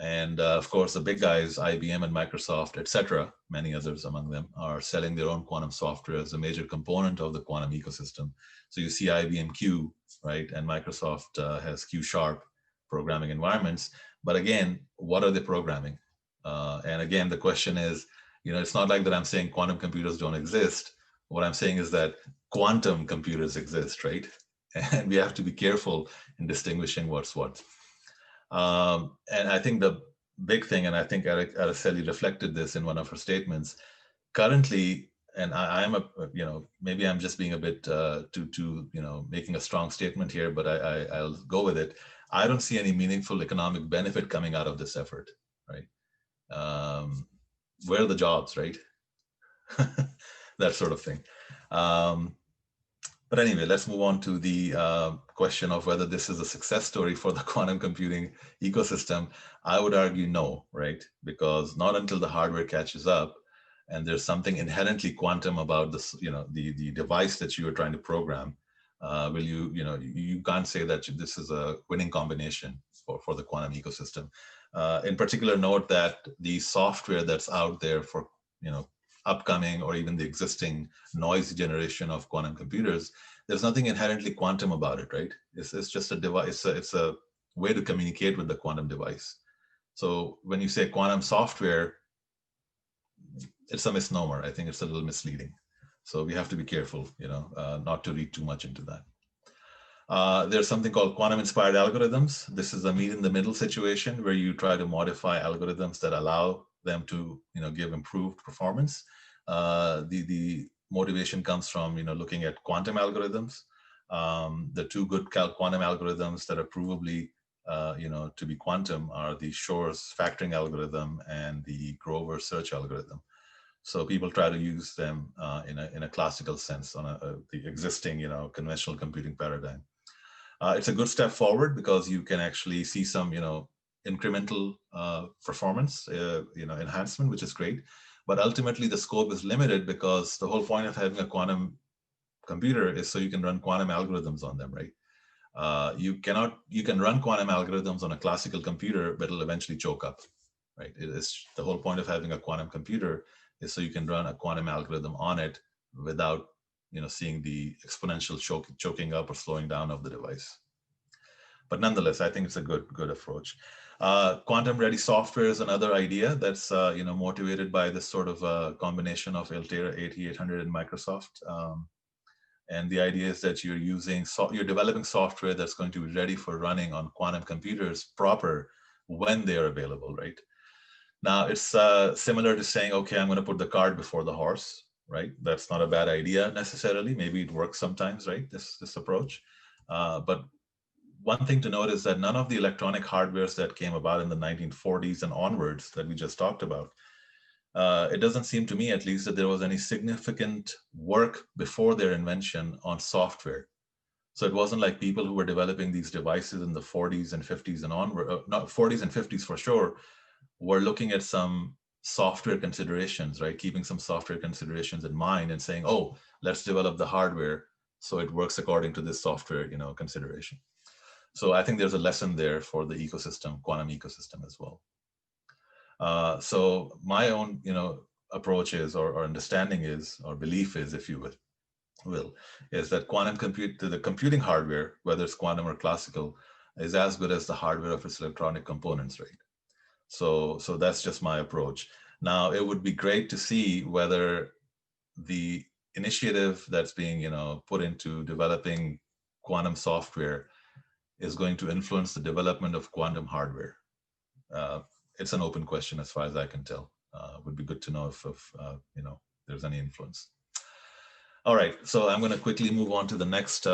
And of course, the big guys, IBM and Microsoft, etc., many others among them, are selling their own quantum software as a major component of the quantum ecosystem. So you see IBM Q, right? And Microsoft has Q Sharp programming environments. But again, what are they programming? And again, the question is, it's not like that I'm saying quantum computers don't exist. What I'm saying is that quantum computers exist, right? And we have to be careful in distinguishing what's what. And I think the big thing, and I think Araceli reflected this in one of her statements, currently, and I'm maybe I'm just being a bit making a strong statement here, but I'll go with it. I don't see any meaningful economic benefit coming out of this effort, right? Where are the jobs, right? That sort of thing. But anyway, let's move on to the question of whether this is a success story for the quantum computing ecosystem. I would argue no, right? Because not until the hardware catches up and there's something inherently quantum about this, the device that you are trying to program, will you can't say that this is a winning combination for the quantum ecosystem. In particular, note that the software that's out there for, upcoming or even the existing noisy generation of quantum computers, there's nothing inherently quantum about it, right? It's just a device. It's a way to communicate with the quantum device. So when you say quantum software, it's a misnomer. I think it's a little misleading. So we have to be careful, not to read too much into that. There's something called quantum-inspired algorithms. This is a meet-in-the-middle situation where you try to modify algorithms that allow them to, give improved performance. The motivation comes from, looking at quantum algorithms. The two good quantum algorithms that are provably, to be quantum are the Shor's factoring algorithm and the Grover search algorithm. So people try to use them in a classical sense on the existing, conventional computing paradigm. It's a good step forward because you can actually see some, incremental performance, enhancement, which is great. But ultimately, the scope is limited because the whole point of having a quantum computer is so you can run quantum algorithms on them, right? You can run quantum algorithms on a classical computer, but it'll eventually choke up, right? It is the whole point of having a quantum computer is so you can run a quantum algorithm on it without, seeing the exponential choking up or slowing down of the device. But nonetheless, I think it's a good approach. Quantum-ready software is another idea that's motivated by this sort of combination of Altera 8800 and Microsoft. And the idea is that you're developing software that's going to be ready for running on quantum computers proper when they are available, right? Now it's similar to saying, okay, I'm going to put the cart before the horse, right? That's not a bad idea necessarily. Maybe it works sometimes, right? This approach, but one thing to note is that none of the electronic hardwares that came about in the 1940s and onwards that we just talked about, it doesn't seem to me, at least, that there was any significant work before their invention on software. So it wasn't like people who were developing these devices in the 40s and 50s and onward, not 40s and 50s for sure, were looking at some software considerations, right? Keeping some software considerations in mind and saying, oh, let's develop the hardware so it works according to this software, consideration. So I think there's a lesson there for the ecosystem, quantum ecosystem as well. So my own, approach is, or understanding is, or belief is, if you will, is that the computing hardware, whether it's quantum or classical, is as good as the hardware of its electronic components, right? So that's just my approach. Now, it would be great to see whether the initiative that's being, put into developing quantum software is going to influence the development of quantum hardware. It's an open question as far as I can tell. Would be good to know if there's any influence. All right, so I'm going to quickly move on to the next,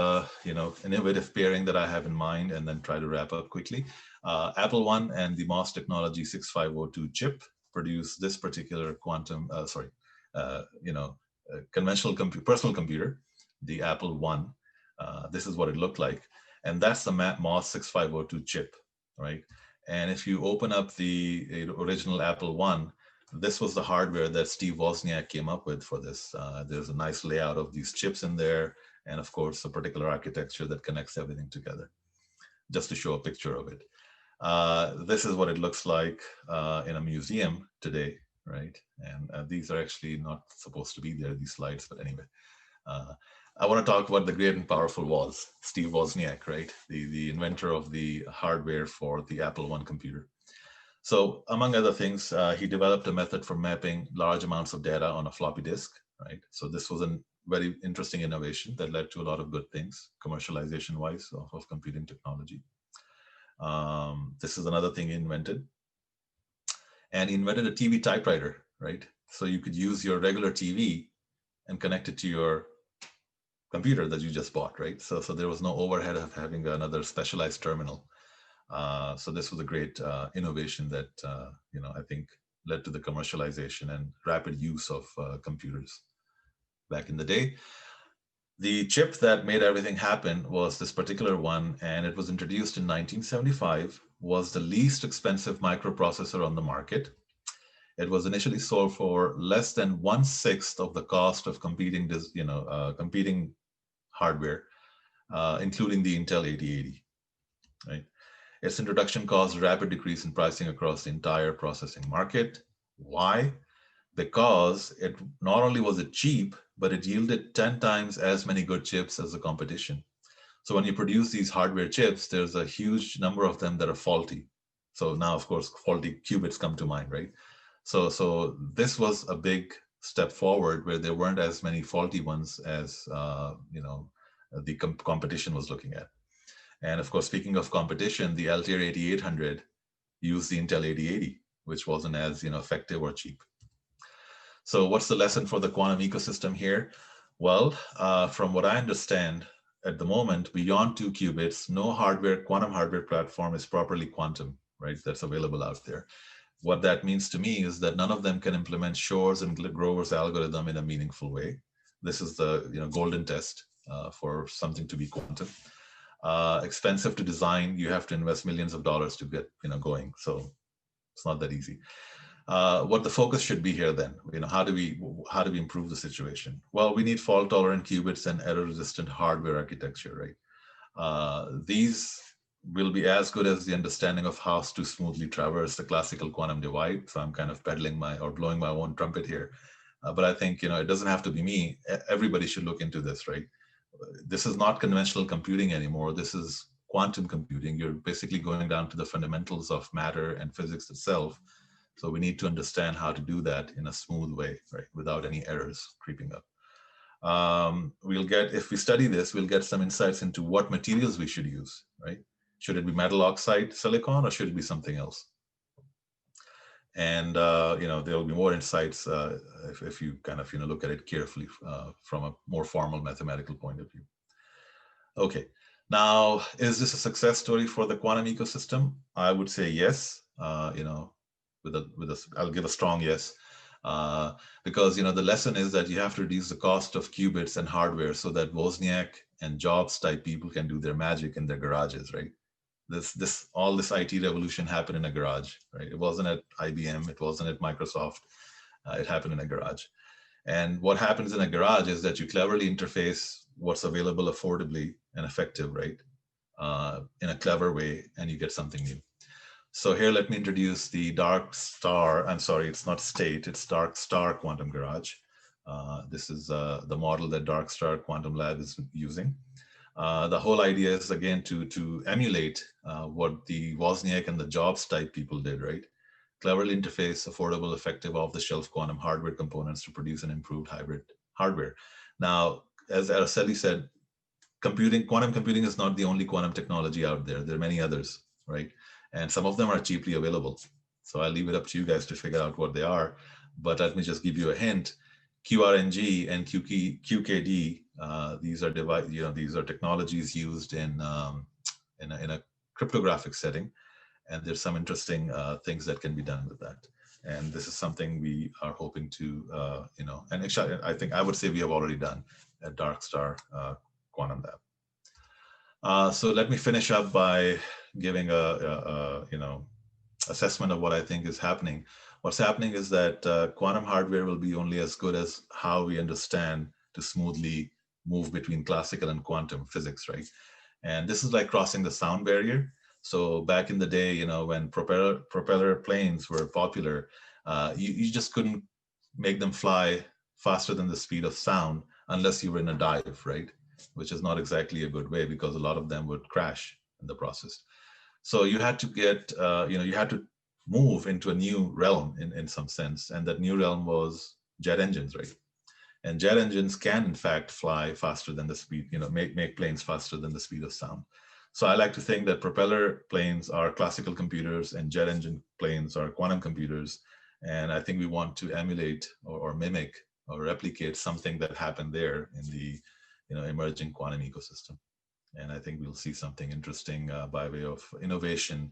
innovative pairing that I have in mind, and then try to wrap up quickly. Apple One and the MOS Technology 6502 chip produce this particular quantum, conventional personal computer, the Apple One. This is what it looked like. And that's the MOS 6502 chip, right? And if you open up the original Apple I, this was the hardware that Steve Wozniak came up with for this. There's a nice layout of these chips in there, and of course, a particular architecture that connects everything together, just to show a picture of it. This is what it looks like in a museum today, right? And these are actually not supposed to be there, these slides, but anyway. I want to talk about the great and powerful Woz, Steve Wozniak, right? The inventor of the hardware for the Apple I computer. So among other things, he developed a method for mapping large amounts of data on a floppy disk, right? So this was a very interesting innovation that led to a lot of good things, commercialization-wise of computing technology. This is another thing he invented. And he invented a TV typewriter, right? So you could use your regular TV and connect it to your computer that you just bought, right? So there was no overhead of having another specialized terminal. So this was a great innovation that I think led to the commercialization and rapid use of computers back in the day. The chip that made everything happen was this particular one, and it was introduced in 1975, was the least expensive microprocessor on the market. It was initially sold for less than 1/6 of the cost of competing hardware, including the Intel 8080, right? Its introduction caused a rapid decrease in pricing across the entire processing market. Why? Because it not only was it cheap, but it yielded 10 times as many good chips as the competition. So when you produce these hardware chips, there's a huge number of them that are faulty. So now, of course, faulty qubits come to mind, right? So this was a big step forward where there weren't as many faulty ones as the competition was looking at. And of course, speaking of competition, the Altair 8800 used the Intel 8080, which wasn't as effective or cheap. So what's the lesson for the quantum ecosystem here? Well, from what I understand, at the moment, beyond 2 qubits, no quantum hardware platform is properly quantum, right? That's available out there. What that means to me is that none of them can implement Shor's and Grover's algorithm in a meaningful way. This is the golden test for something to be quantum. Expensive to design. You have to invest millions of dollars to get going. So it's not that easy. What the focus should be here then? How do we improve the situation? Well, we need fault-tolerant qubits and error-resistant hardware architecture, right? These will be as good as the understanding of how to smoothly traverse the classical quantum divide. So I'm kind of blowing my own trumpet here. But I think it doesn't have to be me. Everybody should look into this, right? This is not conventional computing anymore. This is quantum computing. You're basically going down to the fundamentals of matter and physics itself. So we need to understand how to do that in a smooth way, right? Without any errors creeping up. If we study this, we'll get some insights into what materials we should use, right? Should it be metal oxide silicon or should it be something else? And there'll be more insights if you kind of look at it carefully from a more formal mathematical point of view. Okay, now is this a success story for the quantum ecosystem? I would say yes. I'll give a strong yes, because the lesson is that you have to reduce the cost of qubits and hardware so that Wozniak and Jobs type people can do their magic in their garages, right? All this IT revolution happened in a garage, right? It wasn't at IBM, it wasn't at Microsoft, it happened in a garage. And what happens in a garage is that you cleverly interface what's available affordably and effective, right? In a clever way, and you get something new. So here, let me introduce the Dark Star. I'm sorry, it's not State, it's Dark Star Quantum Garage. This is the model that Dark Star Quantum Lab is using. The whole idea is, again, to emulate what the Wozniak and the Jobs type people did, right? Cleverly interface affordable, effective, off-the-shelf quantum hardware components to produce an improved hybrid hardware. Now, as Araceli said, quantum computing is not the only quantum technology out there. There are many others, right? And some of them are cheaply available. So I'll leave it up to you guys to figure out what they are. But let me just give you a hint. QRNG and QKD, these are technologies used in a cryptographic setting, and there's some interesting things that can be done with that. And this is something we are hoping to, and actually, I would say we have already done at Dark Star Quantum Lab. So let me finish up by giving assessment of what I think is happening. What's happening is that quantum hardware will be only as good as how we understand to smoothly move between classical and quantum physics, right? And this is like crossing the sound barrier. So back in the day, you know, when propeller planes were popular, you just couldn't make them fly faster than the speed of sound unless you were in a dive, right? Which is not exactly a good way because a lot of them would crash in the process. So you had to get, you had to move into a new realm in some sense. And that new realm was jet engines, right? And jet engines can, in fact, fly faster than the speed, make planes faster than the speed of sound. So I like to think that propeller planes are classical computers and jet engine planes are quantum computers. And I think we want to emulate or mimic or replicate something that happened there in the emerging quantum ecosystem. And I think we'll see something interesting by way of innovation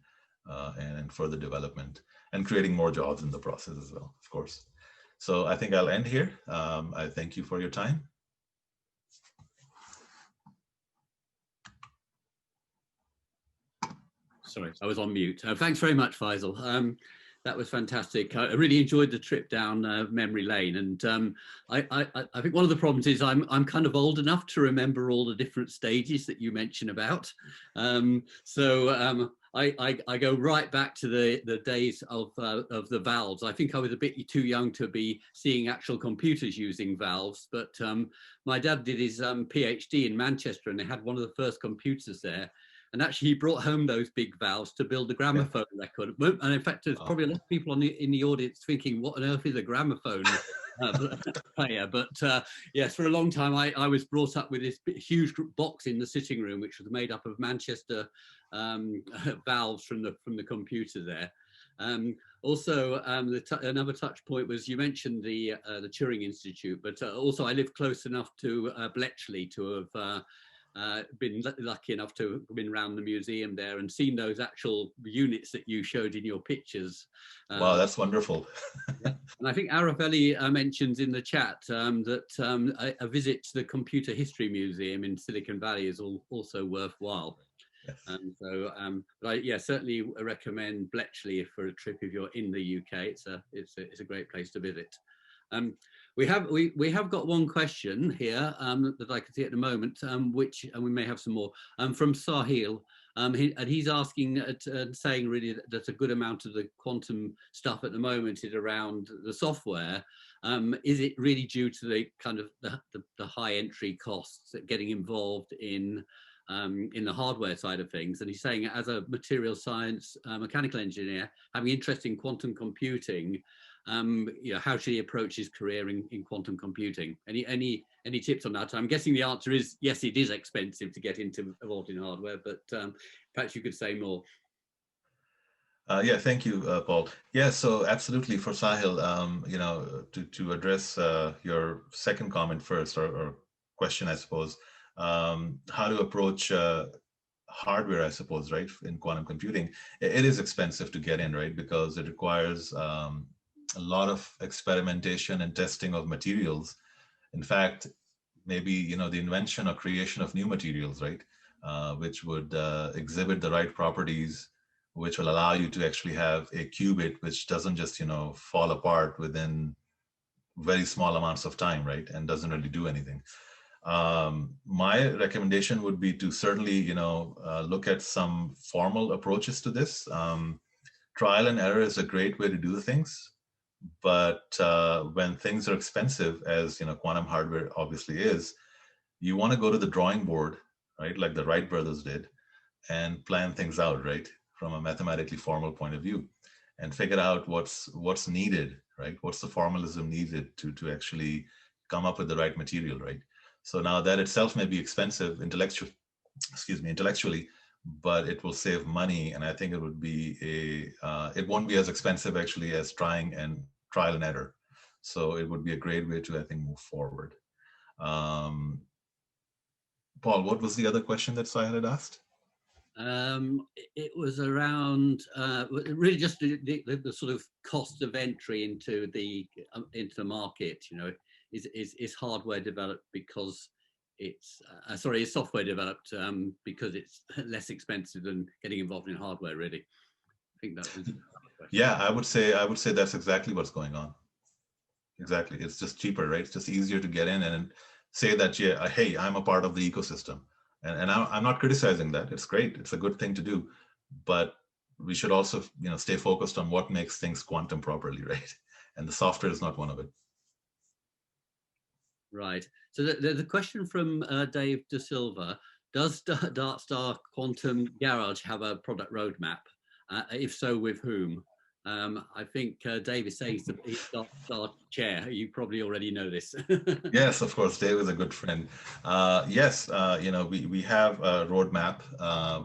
and further development and creating more jobs in the process as well, of course. So I think I'll end here. I thank you for your time.
Sorry, I was on mute. Thanks very much, Faisal. That was fantastic. I really enjoyed the trip down memory lane. And I think one of the problems is I'm kind of old enough to remember all the different stages that you mentioned about. I go right back to the days of the valves. I think I was a bit too young to be seeing actual computers using valves, but my dad did his PhD in Manchester and they had one of the first computers there. And actually, he brought home those big valves to build the gramophone record. And in fact, there's probably a lot of people in the audience thinking, what on earth is a gramophone player? But yes, for a long time, I was brought up with this huge box in the sitting room, which was made up of Manchester valves from the computer there. Also, another touch point was you mentioned the Turing Institute, but also I live close enough to Bletchley to have been lucky enough to have been around the museum there and seen those actual units that you showed in your pictures.
Wow, that's wonderful.
Yeah. And I think Araceli mentions in the chat that a visit to the Computer History Museum in Silicon Valley is also worthwhile.
Yes.
But I certainly recommend Bletchley for a trip if you're in the UK. It's a great place to visit. We have got one question here that I can see at the moment, and we may have some more from Sahil, and he's asking saying really that a good amount of the quantum stuff at the moment is around the software. Is it really due to the kind of the high entry costs that getting involved in the hardware side of things? And he's saying, as a material science mechanical engineer, having interest in quantum computing, how should he approach his career in quantum computing? Any tips on that? I'm guessing the answer is yes, it is expensive to get involved in hardware, but perhaps you could say more.
Yeah, thank you, Paul. Yeah, so absolutely for Sahil, to address your second comment first, or question, I suppose, how to approach hardware, I suppose, right, in quantum computing. It is expensive to get in, right, because it requires a lot of experimentation and testing of materials. In fact, maybe the invention or creation of new materials, right, which would exhibit the right properties, which will allow you to actually have a qubit which doesn't just fall apart within very small amounts of time, right, and doesn't really do anything. My recommendation would be to certainly look at some formal approaches to this. Trial and error is a great way to do things. But when things are expensive, as quantum hardware obviously is, you want to go to the drawing board, right, like the Wright brothers did, and plan things out, right, from a mathematically formal point of view, and figure out what's needed, right? What's the formalism needed to actually come up with the right material, right? So now that itself may be expensive intellectually, but it will save money, and I think it would be it won't be as expensive actually as trial and error. So it would be a great way to, I think, move forward. Paul, what was the other question that Sahil had asked?
It was around really just the sort of cost of entry into the market. Is hardware developed because it's is software developed because it's less expensive than getting involved in hardware, really? I think that was
Yeah, I would say that's exactly what's going on. Exactly. It's just cheaper, right? It's just easier to get in and say that, yeah, hey, I'm a part of the ecosystem. And I'm not criticizing that. It's great. It's a good thing to do. But we should also, stay focused on what makes things quantum properly, right? And the software is not one of it.
Right. So there's a question from Dave De Silva. Does Dartstar Quantum Garage have a product roadmap? If so, with whom? I think Dave is saying he's Dartstar chair. You probably already know this.
Yes, of course. Dave is a good friend. Yes, we have a roadmap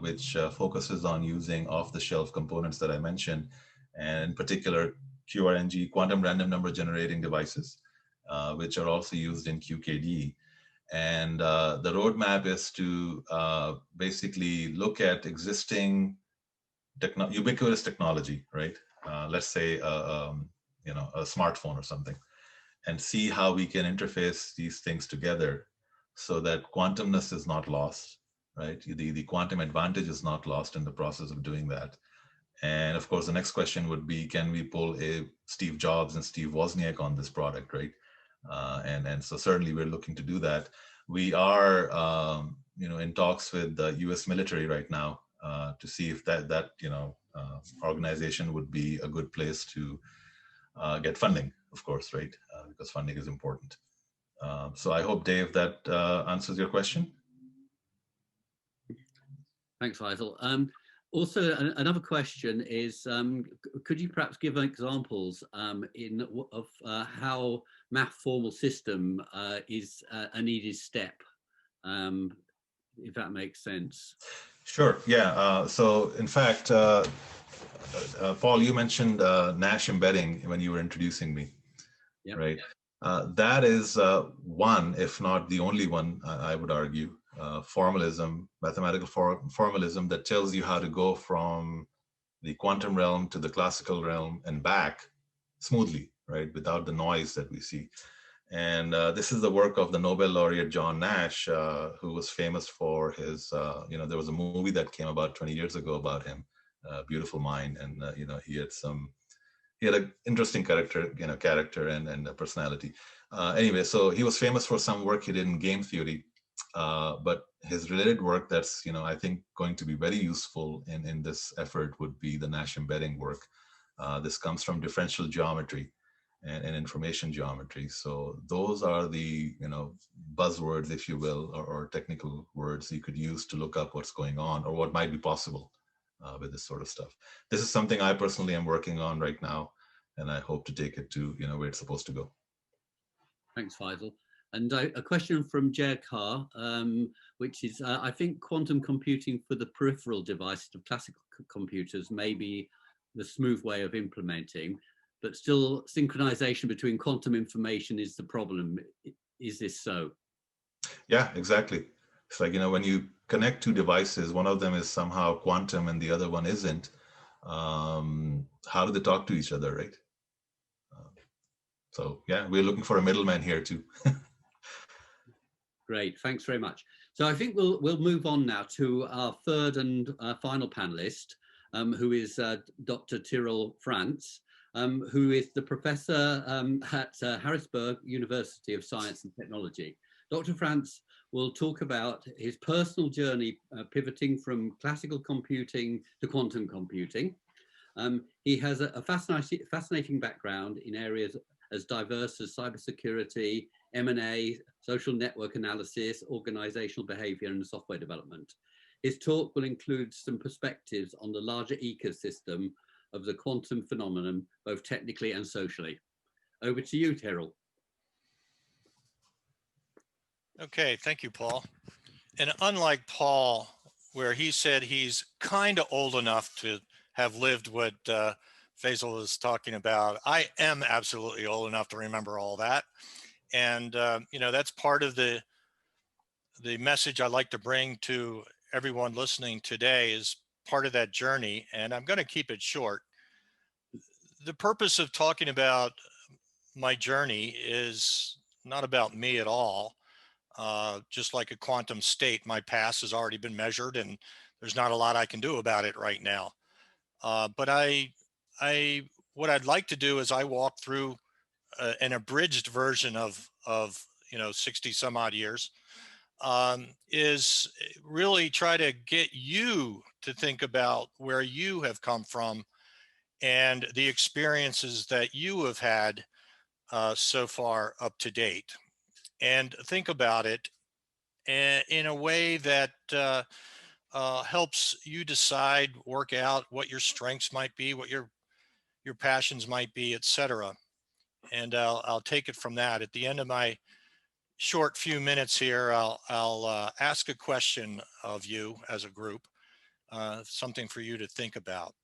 which focuses on using off-the-shelf components that I mentioned, and in particular QRNG, quantum random number generating devices, which are also used in QKD. And the roadmap is to basically look at existing ubiquitous technology, right? Let's say a smartphone or something, and see how we can interface these things together so that quantumness is not lost, right? The quantum advantage is not lost in the process of doing that. And of course, the next question would be, can we pull a Steve Jobs and Steve Wozniak on this product, right? And so certainly we're looking to do that. We are, in talks with the U.S. military right now to see if that organization would be a good place to get funding, of course, right? Because funding is important. So I hope, Dave, that answers your question.
Thanks, Faisal. Also, another question is, could you perhaps give examples of how math formal system is a needed step, if that makes sense?
Sure, yeah. So in fact, Paul, you mentioned Nash embedding when you were introducing me, yep. Right? That is one, if not the only one, I would argue, formalism, mathematical formalism that tells you how to go from the quantum realm to the classical realm and back smoothly, right? Without the noise that we see. And this is the work of the Nobel laureate John Nash, who was famous for his, there was a movie that came about 20 years ago about him, Beautiful Mind. And, he had an interesting character and a personality. Anyway, so he was famous for some work he did in game theory, but his related work that's, I think going to be very useful in this effort would be the Nash embedding work. This comes from differential geometry and information geometry. So those are the, buzzwords, if you will, or technical words you could use to look up what's going on or what might be possible with this sort of stuff. This is something I personally am working on right now, and I hope to take it to, where it's supposed to go.
Thanks, Faisal. And a question from Jay Carr, which is, I think quantum computing for the peripheral devices of classical computers may be the smooth way of implementing, but still synchronization between quantum information is the problem. Is this so? Yeah,
exactly. It's like, when you connect two devices, one of them is somehow quantum and the other one isn't. How do they talk to each other, right? So yeah, we're looking for a middleman here too.
Great, thanks very much. So I think we'll move on now to our third and final panelist, who is Dr. Terrill Frantz, who is the professor at Harrisburg University of Science and Technology. Dr. Frantz will talk about his personal journey pivoting from classical computing to quantum computing. He has a fascinating background in areas as diverse as cybersecurity, M&A, social network analysis, organizational behavior, and software development. His talk will include some perspectives on the larger ecosystem of the quantum phenomenon, both technically and socially. Over to you, Terrill.
Okay, thank you, Paul. And unlike Paul, where he said he's kind of old enough to have lived what Faisal is talking about, I am absolutely old enough to remember all that. And, that's part of the message I like to bring to everyone listening today is part of that journey. And I'm going to keep it short. The purpose of talking about my journey is not about me at all. Just like a quantum state, my past has already been measured and there's not a lot I can do about it right now. But I what I'd like to do is I walk through an abridged version of 60 some odd years, is really try to get you to think about where you have come from and the experiences that you have had so far up to date, and think about it in a way that helps you decide, work out what your strengths might be, what your passions might be, etc. And I'll take it from that. At the end of my short few minutes here, I'll ask a question of you as a group, something for you to think about.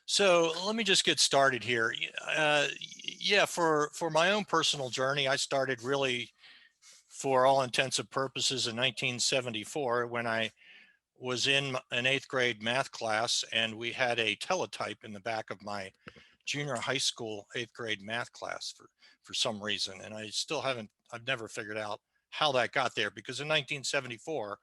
So let me just get started here. Yeah, for my own personal journey, I started really, for all intents and purposes, in 1974 when I was in an 8th grade math class, and we had a teletype in the back of my junior high school 8th grade math class for some reason. And I've never figured out how that got there, because in 1974,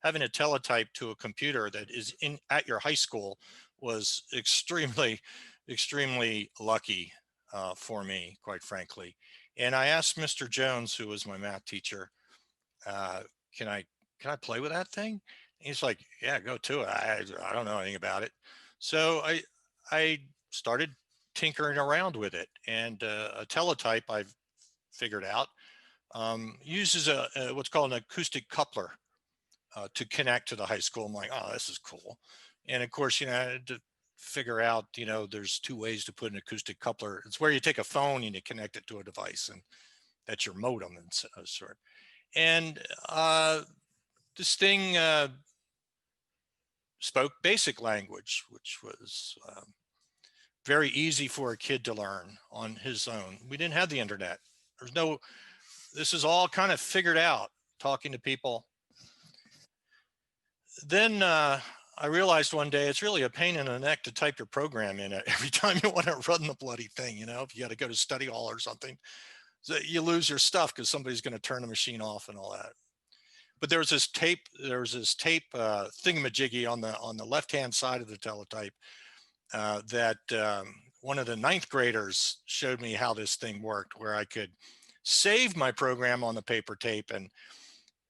having a teletype to a computer that is at your high school was extremely, extremely lucky for me, quite frankly. And I asked Mr. Jones, who was my math teacher, can I play with that thing? And he's like, yeah, go to it. I don't know anything about it. So I started tinkering around with it, and a teletype, I've figured out, uses what's called an acoustic coupler to connect to the high school. I'm like, oh, this is cool. And of course, I had to figure out, there's 2 ways to put an acoustic coupler. It's where you take a phone and you connect it to a device, and that's your modem and sort. And this thing spoke basic language, which was very easy for a kid to learn on his own. We didn't have the internet. This is all kind of figured out, talking to people. Then I realized one day it's really a pain in the neck to type your program in it every time you want to run the bloody thing. If you got to go to study hall or something, so you lose your stuff because somebody's going to turn the machine off and all that. But there was this tape thingamajiggy on the left-hand side of the teletype that one of the 9th graders showed me how this thing worked, where I could save my program on the paper tape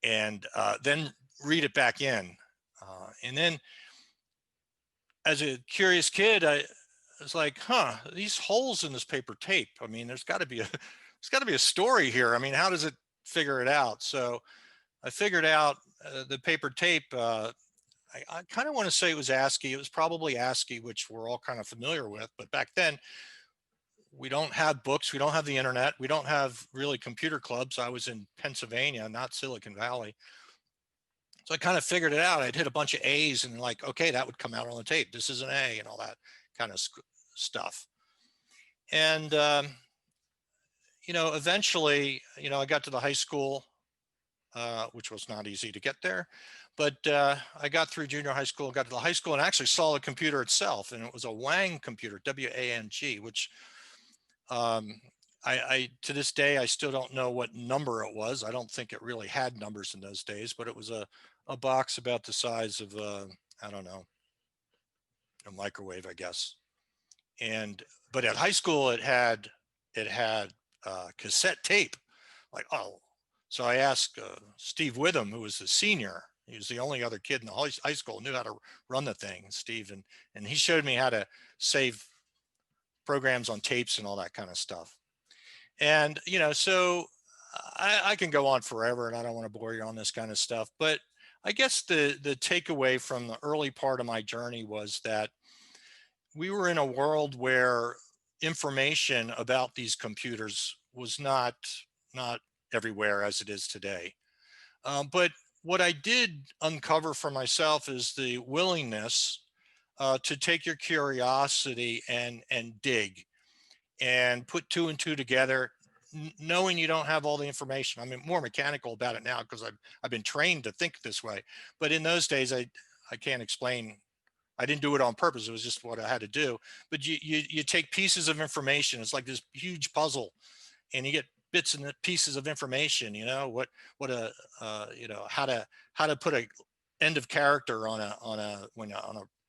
and then read it back in. And then, as a curious kid, I was like, these holes in this paper tape, I mean, there's got to be a story here. I mean, how does it figure it out? So I figured out the paper tape. I kind of want to say it was ASCII. It was probably ASCII, which we're all kind of familiar with. But back then, we don't have books. We don't have the internet. We don't have really computer clubs. I was in Pennsylvania, not Silicon Valley. So I kind of figured it out. I'd hit a bunch of A's and like, okay, that would come out on the tape. This is an A and all that kind of stuff. And, eventually, I got to the high school, which was not easy to get there. But I got through junior high school, got to the high school, and actually saw the computer itself. And it was a Wang computer, W-A-N-G, which I to this day, I still don't know what number it was. I don't think it really had numbers in those days, but it was a box about the size of, I don't know, a microwave, I guess. But at high school, it had cassette tape. Like, oh. So I asked Steve Witham, who was the senior. He was the only other kid in the high school who knew how to run the thing, Steve. And he showed me how to save programs on tapes and all that kind of stuff. And, so I can go on forever, and I don't want to bore you on this kind of stuff. But I guess the takeaway from the early part of my journey was that we were in a world where information about these computers was not everywhere as it is today. But what I did uncover for myself is the willingness to take your curiosity and dig and put 2 and 2 together, knowing you don't have all the information. I'm more mechanical about it now because I've been trained to think this way. But in those days, I can't explain. I didn't do it on purpose. It was just what I had to do. But you take pieces of information. It's like this huge puzzle, and you get bits and pieces of information. How to put a end of character on a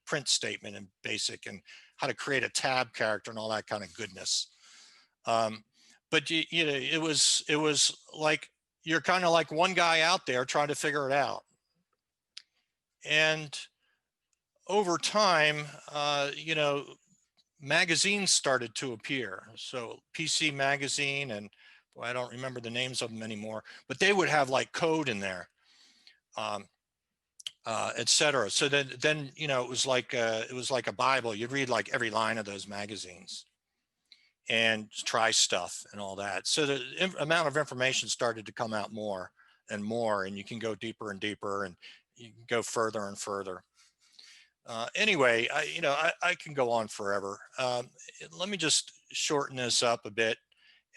print statement in BASIC, and how to create a tab character and all that kind of goodness. But you know, it was like, you're kind of like one guy out there trying to figure it out. And over time, you know, magazines started to appear. So PC Magazine, and boy, I don't remember the names of them anymore, but they would have like code in there, etc. So then you know, it was like a Bible. You'd read like every line of those magazines and try stuff and all that. So the amount of information started to come out more and more, and you can go deeper and deeper, and you can go further and further. Anyway, I can go on forever. Let me just shorten this up a bit.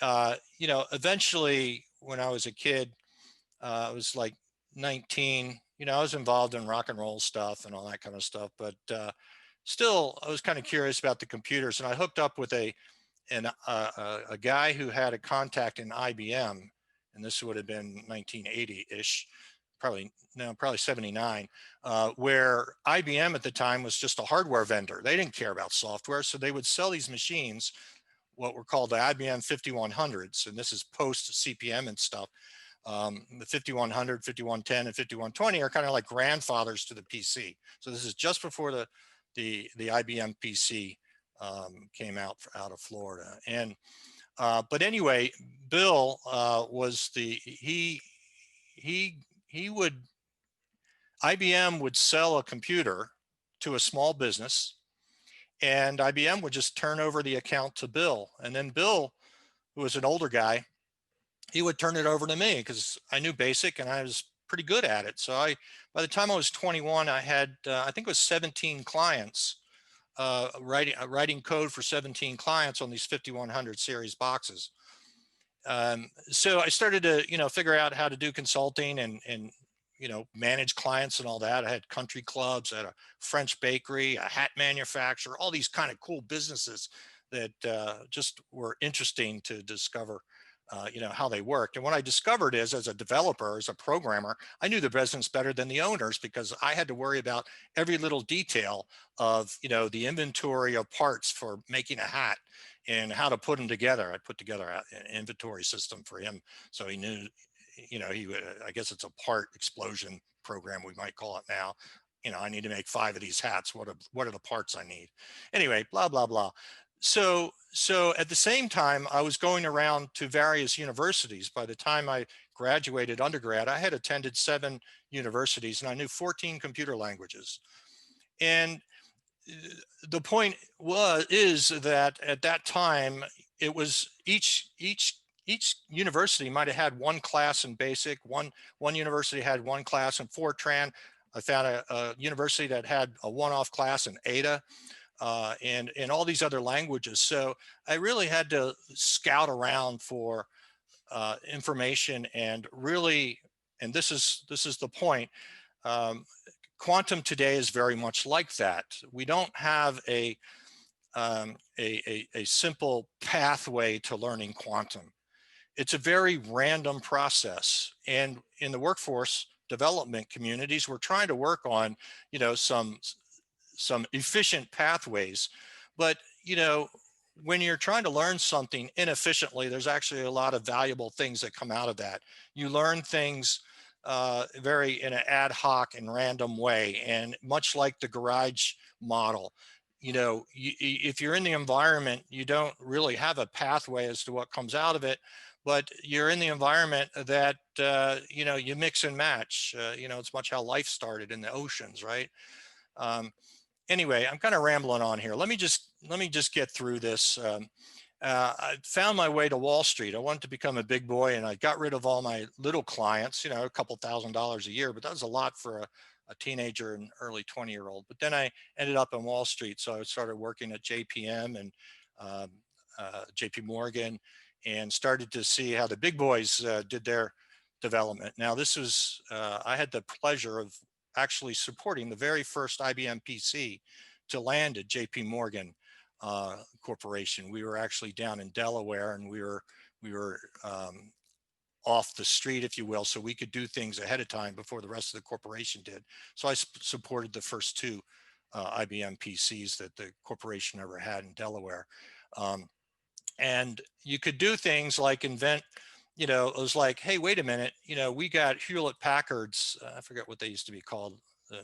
You know, eventually when I was a kid, I was like 19, you know, I was involved in rock and roll stuff and all that kind of stuff, but still I was kind of curious about the computers, and I hooked up with a guy who had a contact in IBM, and this would have been 1980-ish, probably 79, where IBM at the time was just a hardware vendor. They didn't care about software, so they would sell these machines, what were called the IBM 5100s, and this is post CPM and stuff. The 5100, 5110, and 5120 are kind of like grandfathers to the PC. So this is just before the IBM PC came out of Florida. And but anyway, Bill was IBM would sell a computer to a small business, and IBM would just turn over the account to Bill. And then Bill, who was an older guy, he would turn it over to me because I knew BASIC and I was pretty good at it. So by the time I was 21, I had, I think it was 17 clients, writing code for 17 clients on these 5100 series boxes. So I started to, you know, figure out how to do consulting and, you know, manage clients and all that. I had country clubs, I had a French bakery, a hat manufacturer, all these kind of cool businesses that just were interesting to discover, you know, how they worked. And what I discovered is, as a developer, as a programmer, I knew the business better than the owners because I had to worry about every little detail of, you know, the inventory of parts for making a hat and how to put them together. I put together an inventory system for him, so he knew, you know, he would, I guess it's a part explosion program, we might call it now. You know, I need to make 5 of these hats. What are the parts I need? Anyway, blah, blah, blah. So at the same time, I was going around to various universities. By the time I graduated undergrad, I had attended 7 universities and I knew 14 computer languages. And the point is that at that time, it was each university might have had one class in BASIC, one university had one class in Fortran. I found a university that had a one-off class in Ada. And all these other languages. So I really had to scout around for information, and really, and this is the point, quantum today is very much like that. We don't have a simple pathway to learning quantum. It's a very random process. And in the workforce development communities, we're trying to work on, you know, some efficient pathways. But, you know, when you're trying to learn something inefficiently, there's actually a lot of valuable things that come out of that. You learn things very in an ad hoc and random way. And much like the garage model, you know, if you're in the environment, you don't really have a pathway as to what comes out of it, but you're in the environment that, you know, you mix and match. You know, it's much how life started in the oceans, right? Anyway, I'm kind of rambling on here. Let me just get through this. I found my way to Wall Street. I wanted to become a big boy, and I got rid of all my little clients, you know, a couple $1,000s a year, but that was a lot for a teenager and early 20-year-old. But then I ended up on Wall Street. So I started working at JPM and JP Morgan, and started to see how the big boys did their development. Now this was, I had the pleasure of actually supporting the very first IBM PC to land at JP Morgan Corporation. We were actually down in Delaware, and we were off the street, if you will, so we could do things ahead of time before the rest of the corporation did. So I supported the first 2 IBM PCs that the corporation ever had in Delaware. And you could do things like invent, you know, it was like, hey, wait a minute, you know, we got Hewlett-Packard's, I forget what they used to be called,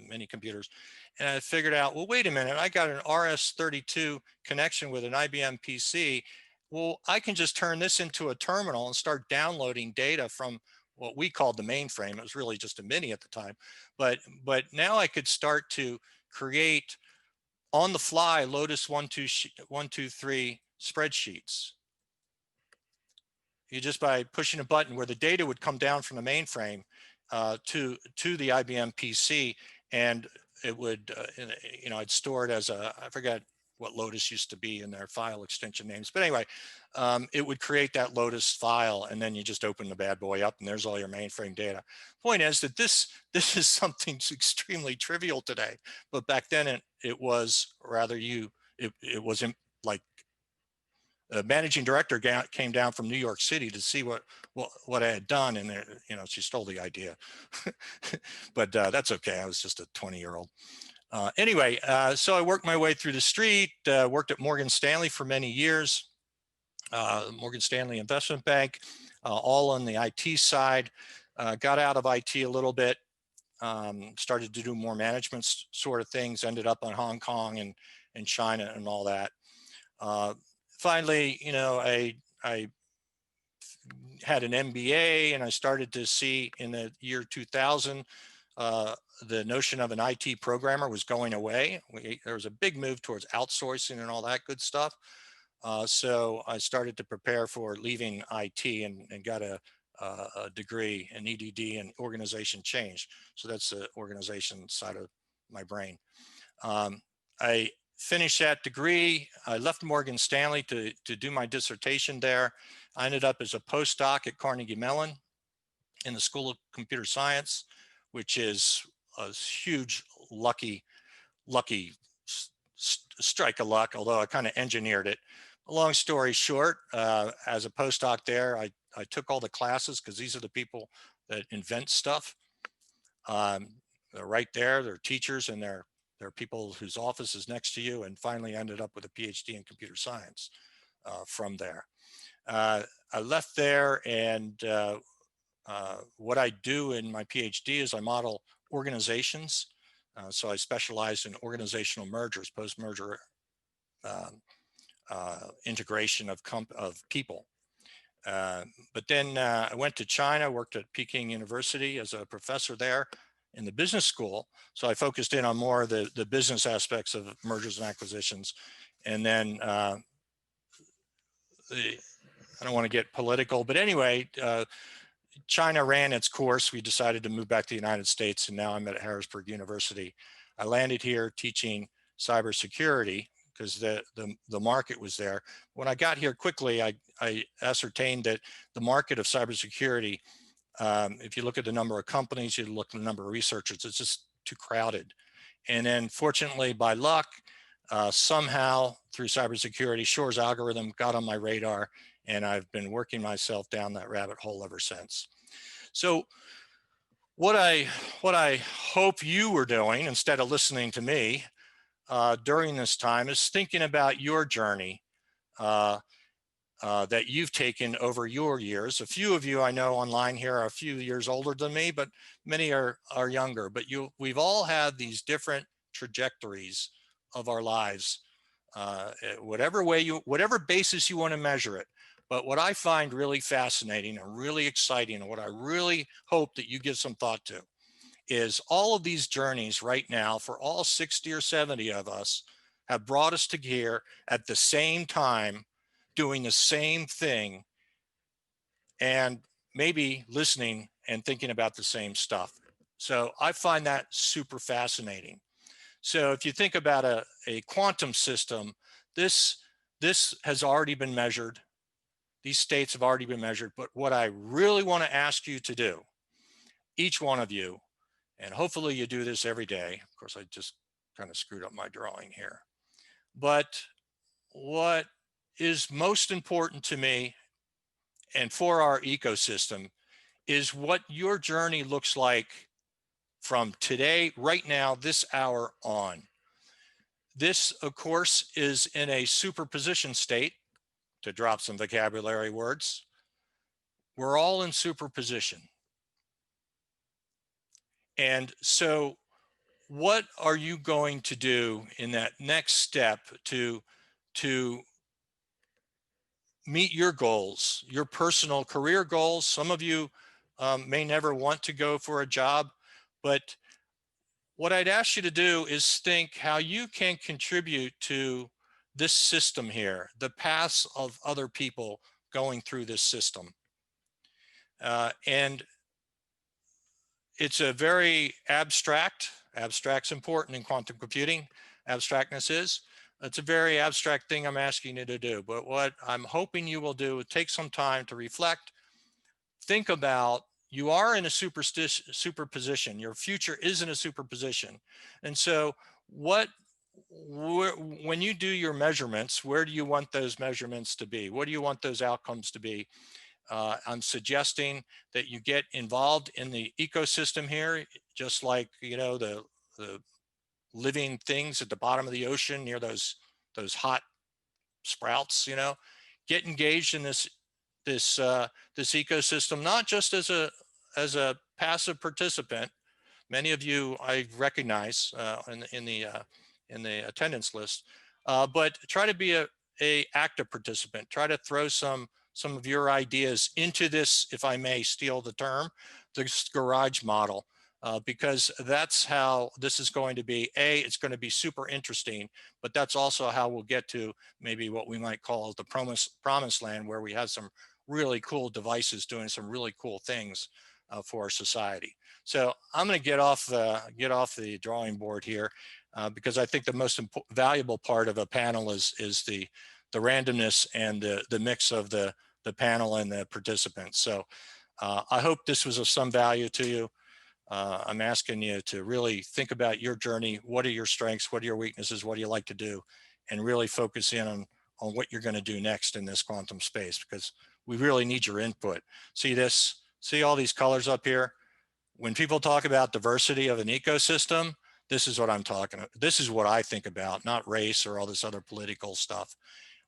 mini computers. And I figured out, well, wait a minute, I got an RS-32 connection with an IBM PC. Well, I can just turn this into a terminal and start downloading data from what we called the mainframe. It was really just a mini at the time. But now I could start to create on the fly Lotus 1, 2, 3 spreadsheets. You just by pushing a button where the data would come down from the mainframe to the IBM PC, and it would, you know, I'd store it as a, I forget what Lotus used to be in their file extension names, but anyway, it would create that Lotus file, and then you just open the bad boy up, and there's all your mainframe data. Point is that this is something extremely trivial today, but back then it was rather it wasn't like. The managing director came down from New York City to see what I had done, and you know, she stole the idea, but that's okay. I was just a 20-year-old. Anyway, so I worked my way through the street. Worked at Morgan Stanley for many years, Morgan Stanley Investment Bank, all on the IT side. Got out of IT a little bit. Started to do more management sort of things. Ended up in Hong Kong and China and all that. Finally, you know, I had an MBA, and I started to see in the year 2000, the notion of an IT programmer was going away. There was a big move towards outsourcing and all that good stuff. So I started to prepare for leaving IT and got a degree in EDD and organization change. So that's the organization side of my brain. I finished that degree. I left Morgan Stanley to do my dissertation there. I ended up as a postdoc at Carnegie Mellon in the School of Computer Science, which is a huge lucky strike of luck, although I kind of engineered it. Long story short, as a postdoc there, I took all the classes because these are the people that invent stuff. They're right there, they're teachers, and they're people whose office is next to you, and finally ended up with a PhD in computer science from there. I left there, and what I do in my PhD is I model organizations. So I specialize in organizational mergers, post-merger integration of people. But then I went to China, worked at Peking University as a professor there in the business school. So I focused in on more of the business aspects of mergers and acquisitions. And then I don't want to get political, but anyway, China ran its course. We decided to move back to the United States, and now I'm at Harrisburg University. I landed here teaching cybersecurity because the market was there. When I got here quickly, I ascertained that the market of cybersecurity, if you look at the number of companies, you look at the number of researchers, it's just too crowded. And then fortunately, by luck, somehow through cybersecurity, Shor's algorithm got on my radar, and I've been working myself down that rabbit hole ever since. So what I hope you were doing instead of listening to me during this time is thinking about your journey that you've taken over your years. A few of you I know online here are a few years older than me, but many are younger. But we've all had these different trajectories of our lives, whatever basis you want to measure it. But what I find really fascinating and really exciting, and what I really hope that you give some thought to, is all of these journeys right now for all 60 or 70 of us have brought us to here at the same time, doing the same thing, and maybe listening and thinking about the same stuff. So I find that super fascinating. So if you think about a quantum system, this has already been measured. These states have already been measured. But what I really want to ask you to do, each one of you, and hopefully you do this every day. Of course, I just kind of screwed up my drawing here. But what is most important to me and for our ecosystem is what your journey looks like from today, right now, this hour on. This, of course, is in a superposition state, to drop some vocabulary words. We're all in superposition. And so what are you going to do in that next step to meet your goals, your personal career goals? Some of you may never want to go for a job, but what I'd ask you to do is think how you can contribute to this system here, the paths of other people going through this system. And it's a very abstract's important in quantum computing, abstractness is. It's a very abstract thing I'm asking you to do, but what I'm hoping you will do is take some time to reflect, think about, you are in a superposition, your future is in a superposition. And so when you do your measurements, where do you want those measurements to be? What do you want those outcomes to be? I'm suggesting that you get involved in the ecosystem here, just like, you know, the living things at the bottom of the ocean near those hot sprouts, you know, get engaged in this ecosystem, not just as a passive participant. Many of you I recognize in the attendance list, but try to be a active participant. Try to throw some of your ideas into this, if I may steal the term, this garage model, because that's how this is going to be. It's going to be super interesting, but that's also how we'll get to maybe what we might call the promised land, where we have some really cool devices doing some really cool things for our society. So I'm going to get off the drawing board here because I think the most valuable part of a panel is the randomness and the mix of the panel and the participants. So I hope this was of some value to you. I'm asking you to really think about your journey. What are your strengths? What are your weaknesses? What do you like to do? And really focus in on what you're going to do next in this quantum space, because we really need your input. See this? See all these colors up here? When people talk about diversity of an ecosystem, this is what I'm talking about. This is what I think about, not race or all this other political stuff.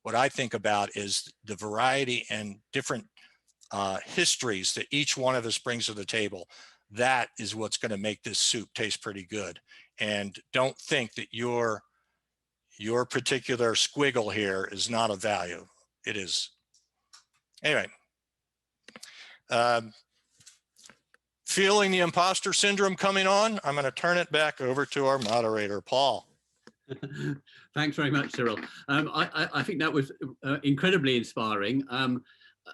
What I think about is the variety and different histories that each one of us brings to the table. That is what's going to make this soup taste pretty good. And don't think that your particular squiggle here is not of value. It is. Anyway, feeling the imposter syndrome coming on, I'm going to turn it back over to our moderator, Paul.
Thanks very much, Terrill. I think that was incredibly inspiring.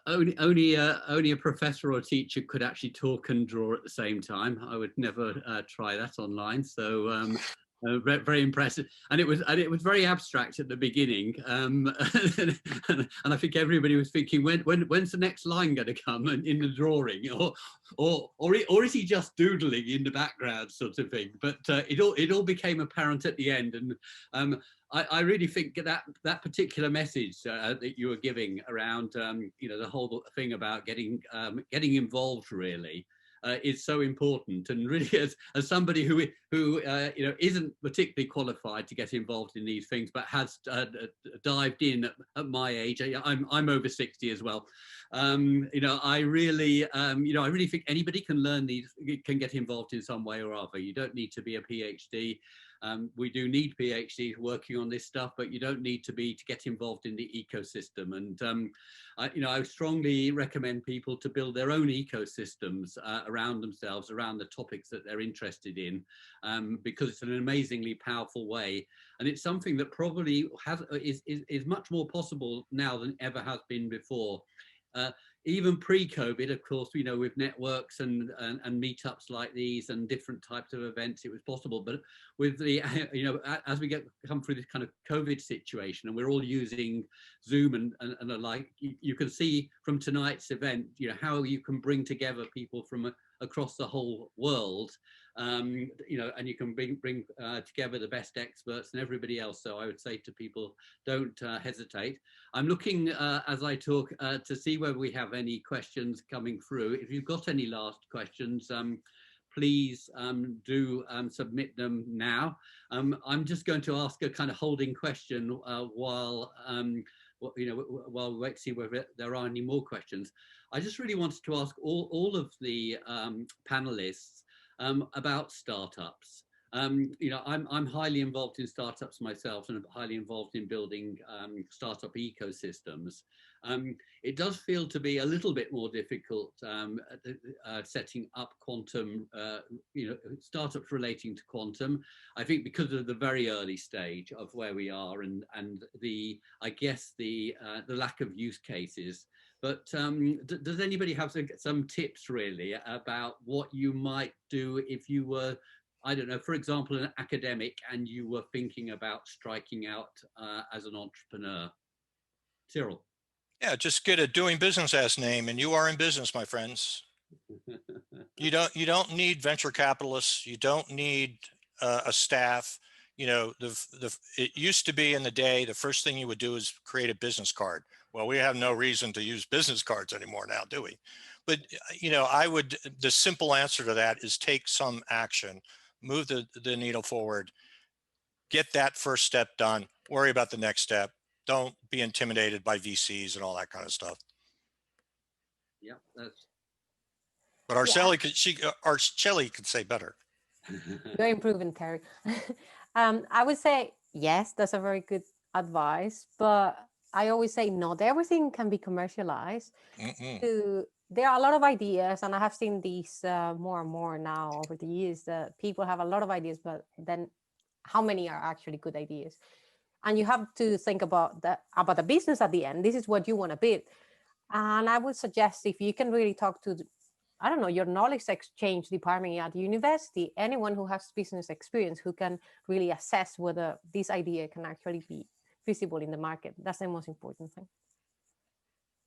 Only a professor or a teacher could actually talk and draw at the same time. I would never try that online. So very impressive, and it was very abstract at the beginning, and I think everybody was thinking, when's the next line going to come in the drawing, or is he just doodling in the background, sort of thing. But it all became apparent at the end, and I really think that particular message that you were giving around you know, the whole thing about getting involved really is so important. And really, as somebody who you know, isn't particularly qualified to get involved in these things, but has dived in at my age, I'm over 60 as well. You know, I really think anybody can learn these, can get involved in some way or other. You don't need to be a PhD. We do need PhDs working on this stuff, but you don't need to get involved in the ecosystem. And you know, I strongly recommend people to build their own ecosystems around themselves, around the topics that they're interested in, because it's an amazingly powerful way, and it's something that probably is much more possible now than ever has been before. Even pre-COVID, of course, you know, with networks and meetups like these and different types of events, it was possible. But with the, you know, as we come through this kind of COVID situation, and we're all using Zoom and the like, you can see from tonight's event, you know, how you can bring together people from across the whole world. You know, and you can bring together the best experts and everybody else. So I would say to people, don't hesitate. I'm looking as I talk to see whether we have any questions coming through. If you've got any last questions, please do submit them now. I'm just going to ask a kind of holding question while we wait to see whether there are any more questions. I just really wanted to ask all of the panelists about startups. I'm highly involved in startups myself and highly involved in building startup ecosystems. It does feel to be a little bit more difficult setting up quantum, startups relating to quantum. I think because of the very early stage of where we are and the lack of use cases. But does anybody have some tips really about what you might do if you were, I don't know, for example, an academic and you were thinking about striking out as an entrepreneur? Terrill.
Yeah, just get a doing business as name and you are in business, my friends. You don't need venture capitalists. You don't need a staff. It used to be in the day, the first thing you would do is create a business card. Well, we have no reason to use business cards anymore now, do we? But, the simple answer to that is take some action, move the needle forward, get that first step done, worry about the next step. Don't be intimidated by VCs and all that kind of stuff.
Yeah, that's.
But Araceli could say better.
You're improving, Terry. I would say, yes, that's a very good advice, but I always say not everything can be commercialized. There are a lot of ideas, and I have seen these more and more now over the years, that people have a lot of ideas, but then how many are actually good ideas? And you have to think about the business at the end. This is what you want to build. And I would suggest if you can really talk to, I don't know, your knowledge exchange department at the university, anyone who has business experience who can really assess whether this idea can actually be visible in the market. That's the most important thing.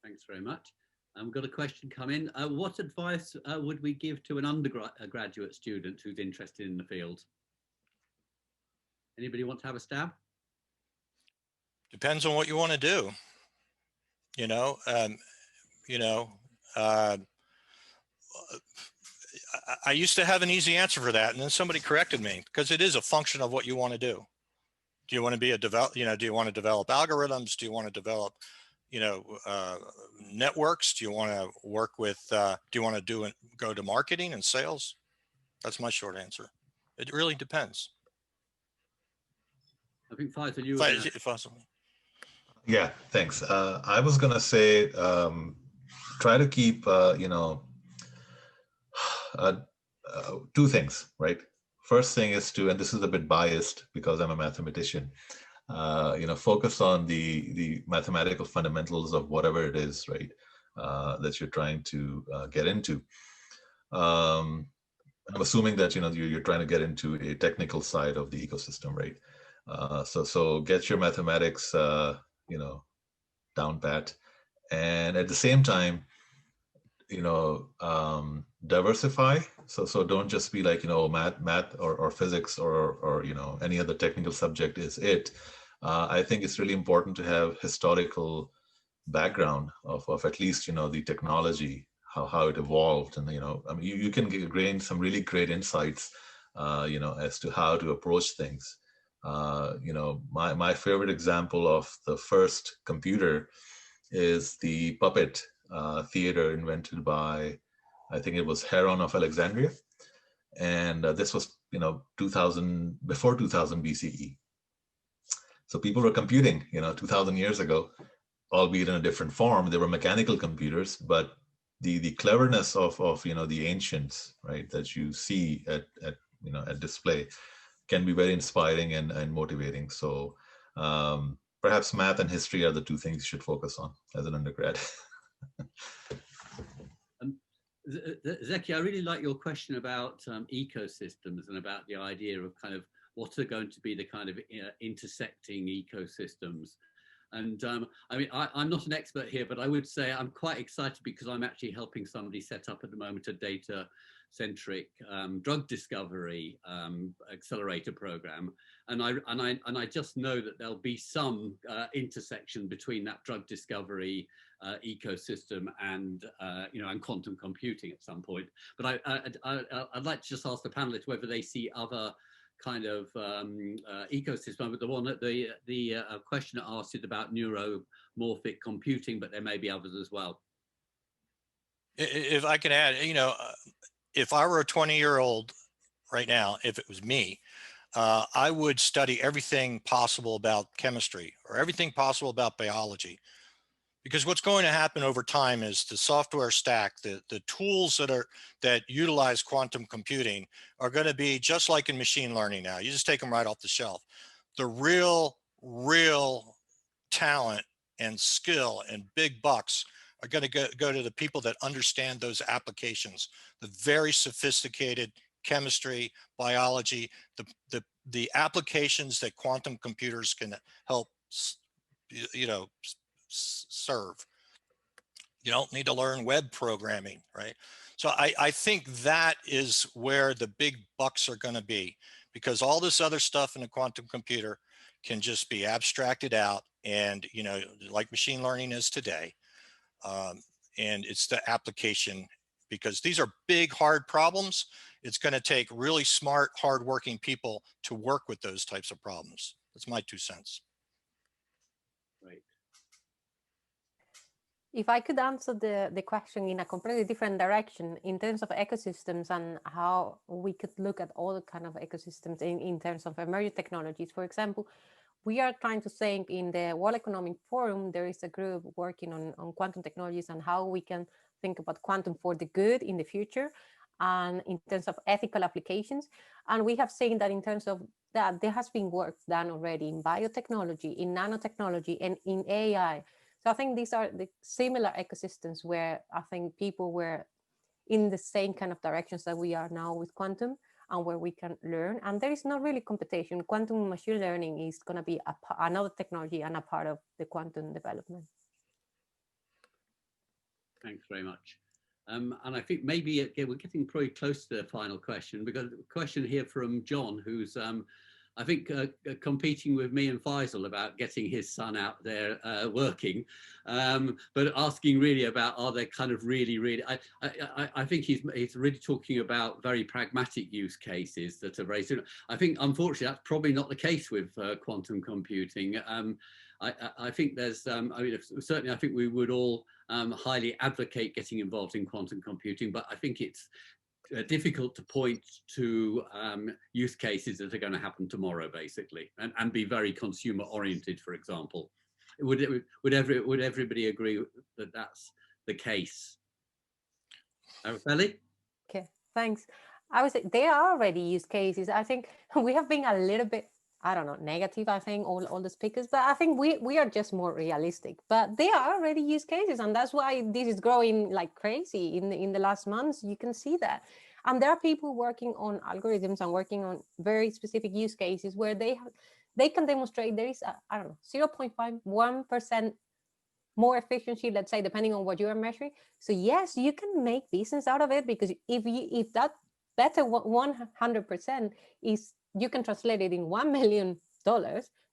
Thanks very much. We've got a question come in. What advice would we give to an undergraduate student who's interested in the field? Anybody want to have a stab?
Depends on what you want to do. I used to have an easy answer for that, and then somebody corrected me, because it is a function of what you want to do. Do you want to be do you want to develop algorithms? Do you want to develop, networks? Do you want to work with, do you want to go to marketing and sales? That's my short answer. It really depends.
I think Faisal,
Faisal.
Yeah, thanks. I was going to say, try to keep, two things, right? First thing is to, and this is a bit biased because I'm a mathematician, focus on the mathematical fundamentals of whatever it is, right, that you're trying to get into. I'm assuming that, you're trying to get into a technical side of the ecosystem, right? So get your mathematics, down pat, and at the same time, diversify. So don't just be like, math or physics or any other technical subject is it. I think it's really important to have historical background of at least, the technology, how it evolved. And, you can gain some really great insights, as to how to approach things. My favorite example of the first computer is the puppet theater invented by, I think it was Heron of Alexandria. And this was, 2000, before 2000 BCE. So people were computing, 2000 years ago, albeit in a different form. They were mechanical computers, but the cleverness of the ancients, right, that you see at display can be very inspiring and motivating. So perhaps math and history are the two things you should focus on as an undergrad.
Zeki, I really like your question about ecosystems and about the idea of kind of what are going to be the kind of intersecting ecosystems. And I'm not an expert here, but I would say I'm quite excited because I'm actually helping somebody set up at the moment a data-centric drug discovery accelerator program, and I just know that there'll be some intersection between that drug discovery ecosystem and and quantum computing at some point. But I'd like to just ask the panelists whether they see other kind of ecosystem. But the one that the questioner asked is about neuromorphic computing, but there may be others as well.
If I can add, if I were a 20-year-old right now, if it was me, I would study everything possible about chemistry or everything possible about biology. Because what's going to happen over time is the software stack, the tools that utilize quantum computing are going to be just like in machine learning now. You just take them right off the shelf. The real talent and skill and big bucks are going to go to the people that understand those applications, the very sophisticated chemistry, biology, the applications that quantum computers can help, serve. You don't need to learn web programming, right? So I think that is where the big bucks are going to be, because all this other stuff in a quantum computer can just be abstracted out, and like machine learning is today. And it's the application, because these are big, hard problems. It's going to take really smart, hardworking people to work with those types of problems. That's my 2 cents.
Right.
If I could answer the question in a completely different direction in terms of ecosystems and how we could look at all the kind of ecosystems in terms of emerging technologies. For example, we are trying to think in the World Economic Forum, there is a group working on quantum technologies and how we can think about quantum for the good in the future and in terms of ethical applications. And we have seen that in terms of that, there has been work done already in biotechnology, in nanotechnology, and in AI. So I think these are the similar ecosystems where I think people were in the same kind of directions that we are now with quantum, and where we can learn. And there is not really competition. Quantum machine learning is going to be another technology and a part of the quantum development.
Thanks very much. And I think maybe we're getting pretty close to the final question. We've got a question here from John, who's I think competing with me and Faisal about getting his son out there working, but asking really about, are they kind of really, I think he's really talking about very pragmatic use cases that are very soon. I think, unfortunately, that's probably not the case with quantum computing. I think there's, certainly I think we would all highly advocate getting involved in quantum computing, but I think it's difficult to point to use cases that are going to happen tomorrow, basically, and be very consumer oriented, for example. Would everybody agree that that's the case? Araceli?
Okay, thanks. I would say there are already use cases. I think we have been a little bit, I don't know, negative, I think, all the speakers, but I think we are just more realistic. But there are already use cases, and that's why this is growing like crazy in the last months. You can see that. And there are people working on algorithms and working on very specific use cases where they can demonstrate there is, I don't know, 0.51% more efficiency, let's say, depending on what you are measuring. So yes, you can make business out of it, because if that better 100% is, you can translate it in $1 million,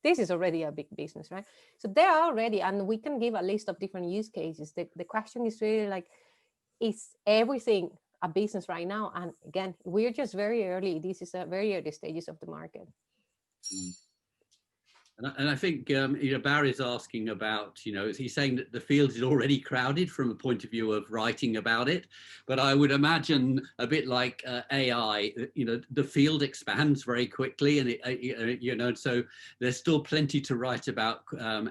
this is already a big business, right? So there are already, and we can give a list of different use cases. The question is really like, is everything a business right now? And again, we're just very early. This is a very early stages of the market.
And I think Barry's asking about, he's saying that the field is already crowded from a point of view of writing about it. But I would imagine a bit like AI, the field expands very quickly, and so there's still plenty to write about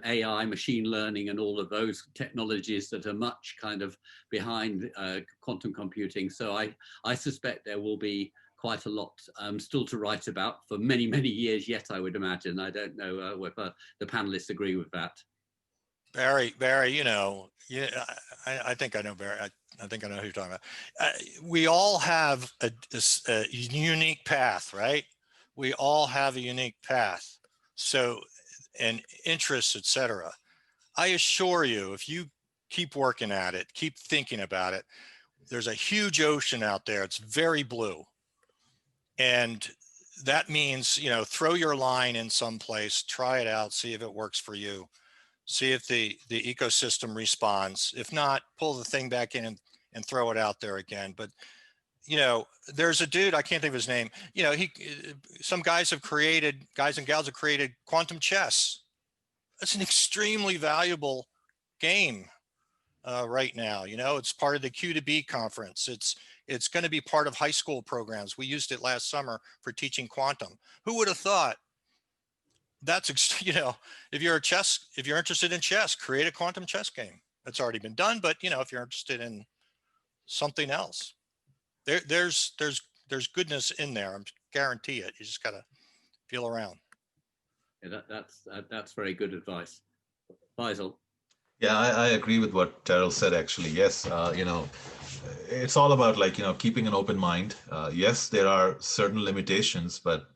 AI, machine learning, and all of those technologies that are much kind of behind quantum computing. So I suspect there will be quite a lot still to write about for many, many years yet, I would imagine. I don't know whether the panelists agree with that.
Barry, I think I know Barry. I think I know who you're talking about. We all have a unique path, right? We all have a unique path. So, and interests, etc. I assure you, if you keep working at it, keep thinking about it, there's a huge ocean out there. It's very blue. And that means, throw your line in some place, try it out, see if it works for you. see if the ecosystem responds. If not, pull the thing back in and throw it out there again. But you know, there's a dude, I can't think of his name. You know, some guys and gals have created quantum chess. It's an extremely valuable game right now. You know, it's part of the Q2B conference. It's going to be part of high school programs. We used it last summer for teaching quantum. Who would have thought? That's, you know, if you're interested in chess, create a quantum chess game. That's already been done. But, you know, if you're interested in something else, there's goodness in there. I guarantee it. You just got to feel around.
Yeah, that's very good advice. Faisal.
Yeah, I agree with what Terrill said, actually. Yes, you know, it's all about, like, you know, keeping an open mind. Yes, there are certain limitations, but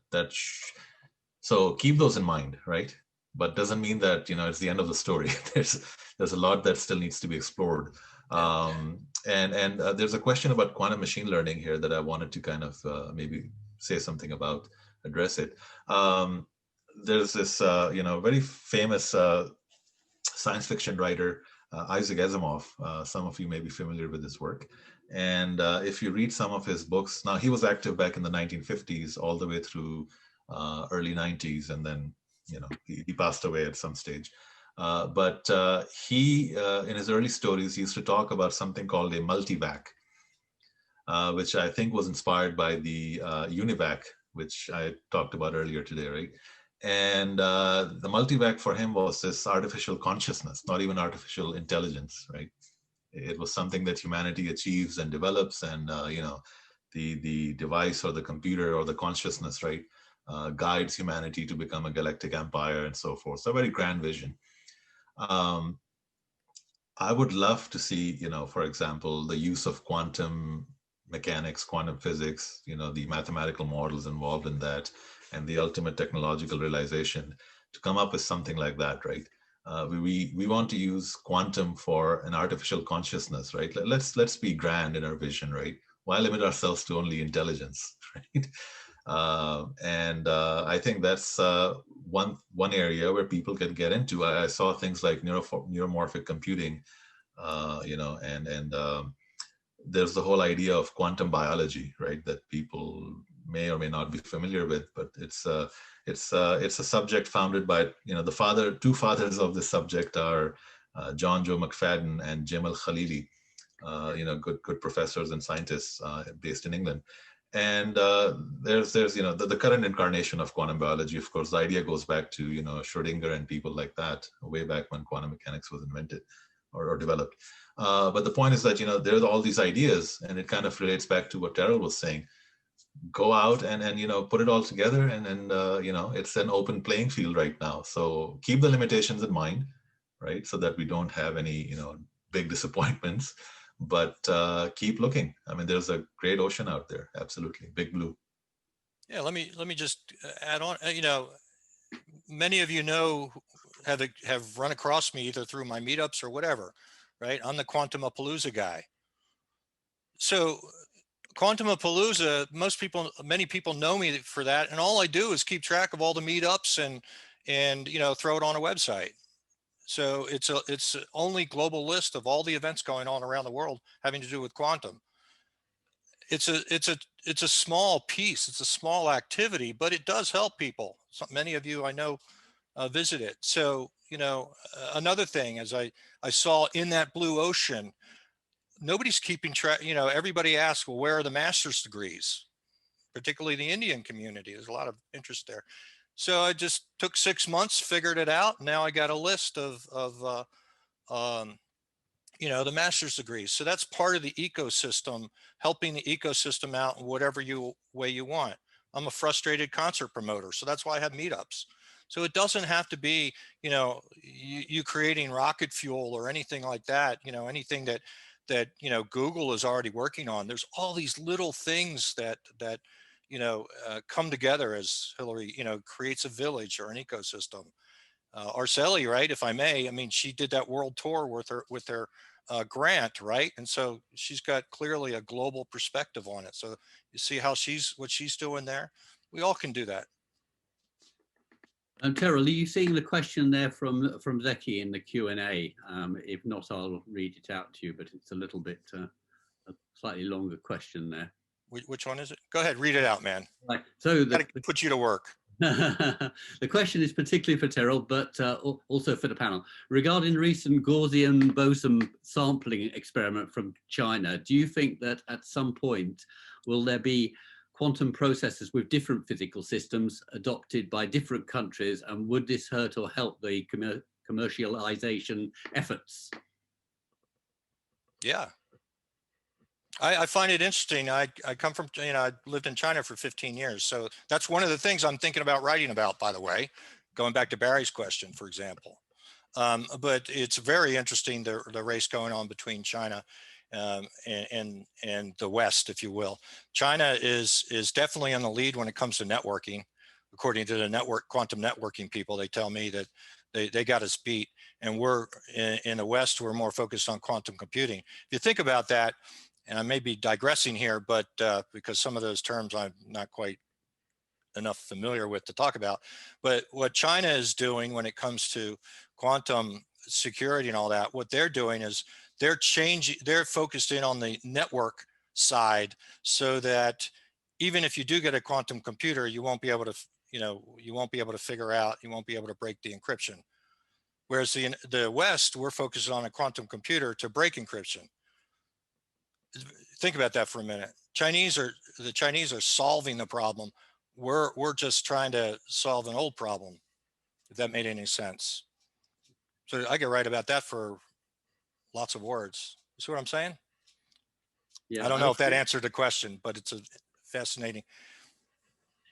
so keep those in mind, right? But doesn't mean that, you know, it's the end of the story. There's a lot that still needs to be explored. And there's a question about quantum machine learning here that I wanted to kind of maybe say something about, address it. There's this, you know, very famous science fiction writer, Isaac Asimov. Some of you may be familiar with his work. And if you read some of his books, now he was active back in the 1950s all the way through early 90s, and then, you know, he passed away at some stage. But he, in his early stories, he used to talk about something called a multivac, which I think was inspired by the Univac, which I talked about earlier today, right? And the multivac for him was this artificial consciousness, not even artificial intelligence, right? It was something that humanity achieves and develops, and you know, the device or the computer or the consciousness, right, guides humanity to become a galactic empire and so forth. So a very grand vision. I would love to see, you know, for example, the use of quantum mechanics, quantum physics, you know, the mathematical models involved in that, and the ultimate technological realization to come up with something like that, right? We want to use quantum for an artificial consciousness, right? Let's be grand in our vision, right? Why limit ourselves to only intelligence, right? I think that's one area where people can get into. I saw things like neuromorphic computing, you know, and there's the whole idea of quantum biology, right, that people may or may not be familiar with, but it's a subject founded by, you know, two fathers of this subject are John Joe McFadden and Jim Al-Khalili, you know, good professors and scientists based in England. And there's you know, the current incarnation of quantum biology. Of course, the idea goes back to, you know, Schrodinger and people like that, way back when quantum mechanics was invented or developed. But the point is that, you know, there are all these ideas, and it kind of relates back to what Terrill was saying. Go out and you know, put it all together, and you know, it's an open playing field right now. So keep the limitations in mind, right, so that we don't have any, you know, big disappointments. But keep looking. I mean, there's a great ocean out there. Absolutely, big blue.
Yeah, let me just add on. You know, many of you know have run across me either through my meetups or whatever, right? I'm the Quantumapalooza guy. So Quantumapalooza, many people know me for that, and all I do is keep track of all the meetups and you know, throw it on a website. So it's an only global list of all the events going on around the world having to do with quantum. It's a small piece, it's a small activity, but it does help people. So many of you I know visit it. So, you know, another thing, as I saw in that blue ocean, nobody's keeping track. You know, everybody asks, well, where are the master's degrees? Particularly the Indian community. There's a lot of interest there. So I just took 6 months, figured it out. Now I got a list of you know, the master's degrees. So that's part of the ecosystem, helping the ecosystem out in whatever way you want. I'm a frustrated concert promoter, so that's why I have meetups. So it doesn't have to be, you know, you creating rocket fuel or anything like that. You know, anything that you know, Google is already working on. There's all these little things that you know, come together as Hillary, you know, creates a village or an ecosystem. Araceli, right? If I may, I mean, she did that world tour with her grant, right? And so she's got clearly a global perspective on it. So you see how what she's doing there. We all can do that.
Terrill, are you seeing the question there from Zeki in the Q&A? If not, I'll read it out to you, but it's a little bit, a slightly longer question there.
Which one is it? Go ahead, read it out, man.
Right, so
Gotta put you to work.
the question is particularly for Terrill, but also for the panel. Regarding recent Gaussian boson sampling experiment from China, do you think that at some point will there be quantum processors with different physical systems adopted by different countries, and would this hurt or help the commercialization efforts?
Yeah. I find it interesting. I come from, I lived in China for 15 years. So that's one of the things I'm thinking about writing about, by the way, going back to Barry's question, for example. But it's very interesting, the race going on between China and the West, if you will. China is definitely on the lead when it comes to networking. According to the quantum networking people, they tell me that they got us beat. And we're in the West, we're more focused on quantum computing. If you think about that, and I may be digressing here, but because some of those terms I'm not quite enough familiar with to talk about, but what China is doing when it comes to quantum security and all that, what they're doing is they're focused in on the network side, so that even if you do get a quantum computer, you won't be able to, you won't be able to figure out, you won't be able to break the encryption. Whereas the West, we're focused on a quantum computer to break encryption. Think about that for a minute. The Chinese are solving the problem. We're just trying to solve an old problem, if that made any sense. So I could write about that for lots of words. You see what I'm saying?
Yeah,
I don't know if that answered the question, but it's a fascinating.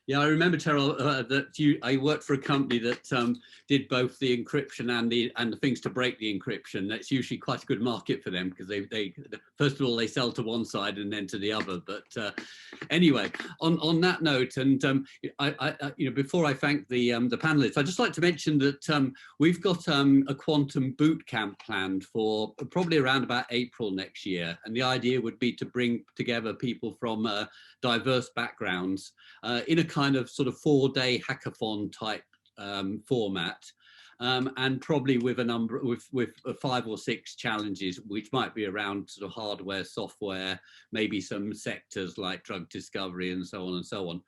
Yeah, I remember, Terrill, that I worked for a company that did both the encryption and the things to break the encryption. That's usually quite a good market for them, because they first of all they sell to one side and then to the other. But anyway, on that note, and before I thank the panelists, I'd just like to mention that we've got a quantum boot camp planned for probably around about April next year, and the idea would be to bring together people from diverse backgrounds in a kind of sort of 4-day hackathon type format, and probably with a number with 5 or 6 challenges, which might be around sort of hardware, software, maybe some sectors like drug discovery and so on and so on.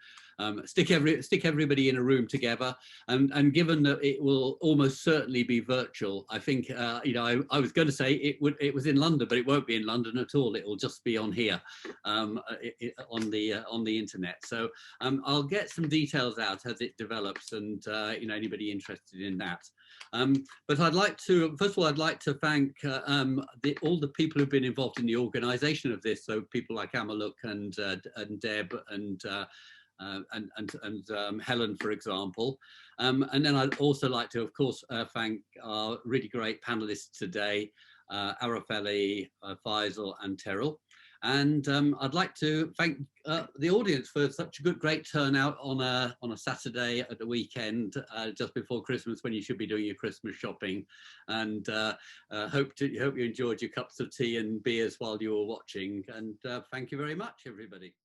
Stick everybody in a room together, and given that it will almost certainly be virtual, I think I was going to say it was in London, but it won't be in London at all. It will just be on here, on the internet. So I'll get some details out as it develops, and anybody interested in that. But I'd like to, first of all, I'd like to thank all the people who've been involved in the organisation of this. So people like Amaluk and Deb and Helen, for example. And then I'd also like to, of course, thank our really great panelists today, Araceli, Faisal and Terrill. And I'd like to thank the audience for such a great turnout on a Saturday at the weekend, just before Christmas, when you should be doing your Christmas shopping. And hope you enjoyed your cups of tea and beers while you were watching. And thank you very much, everybody.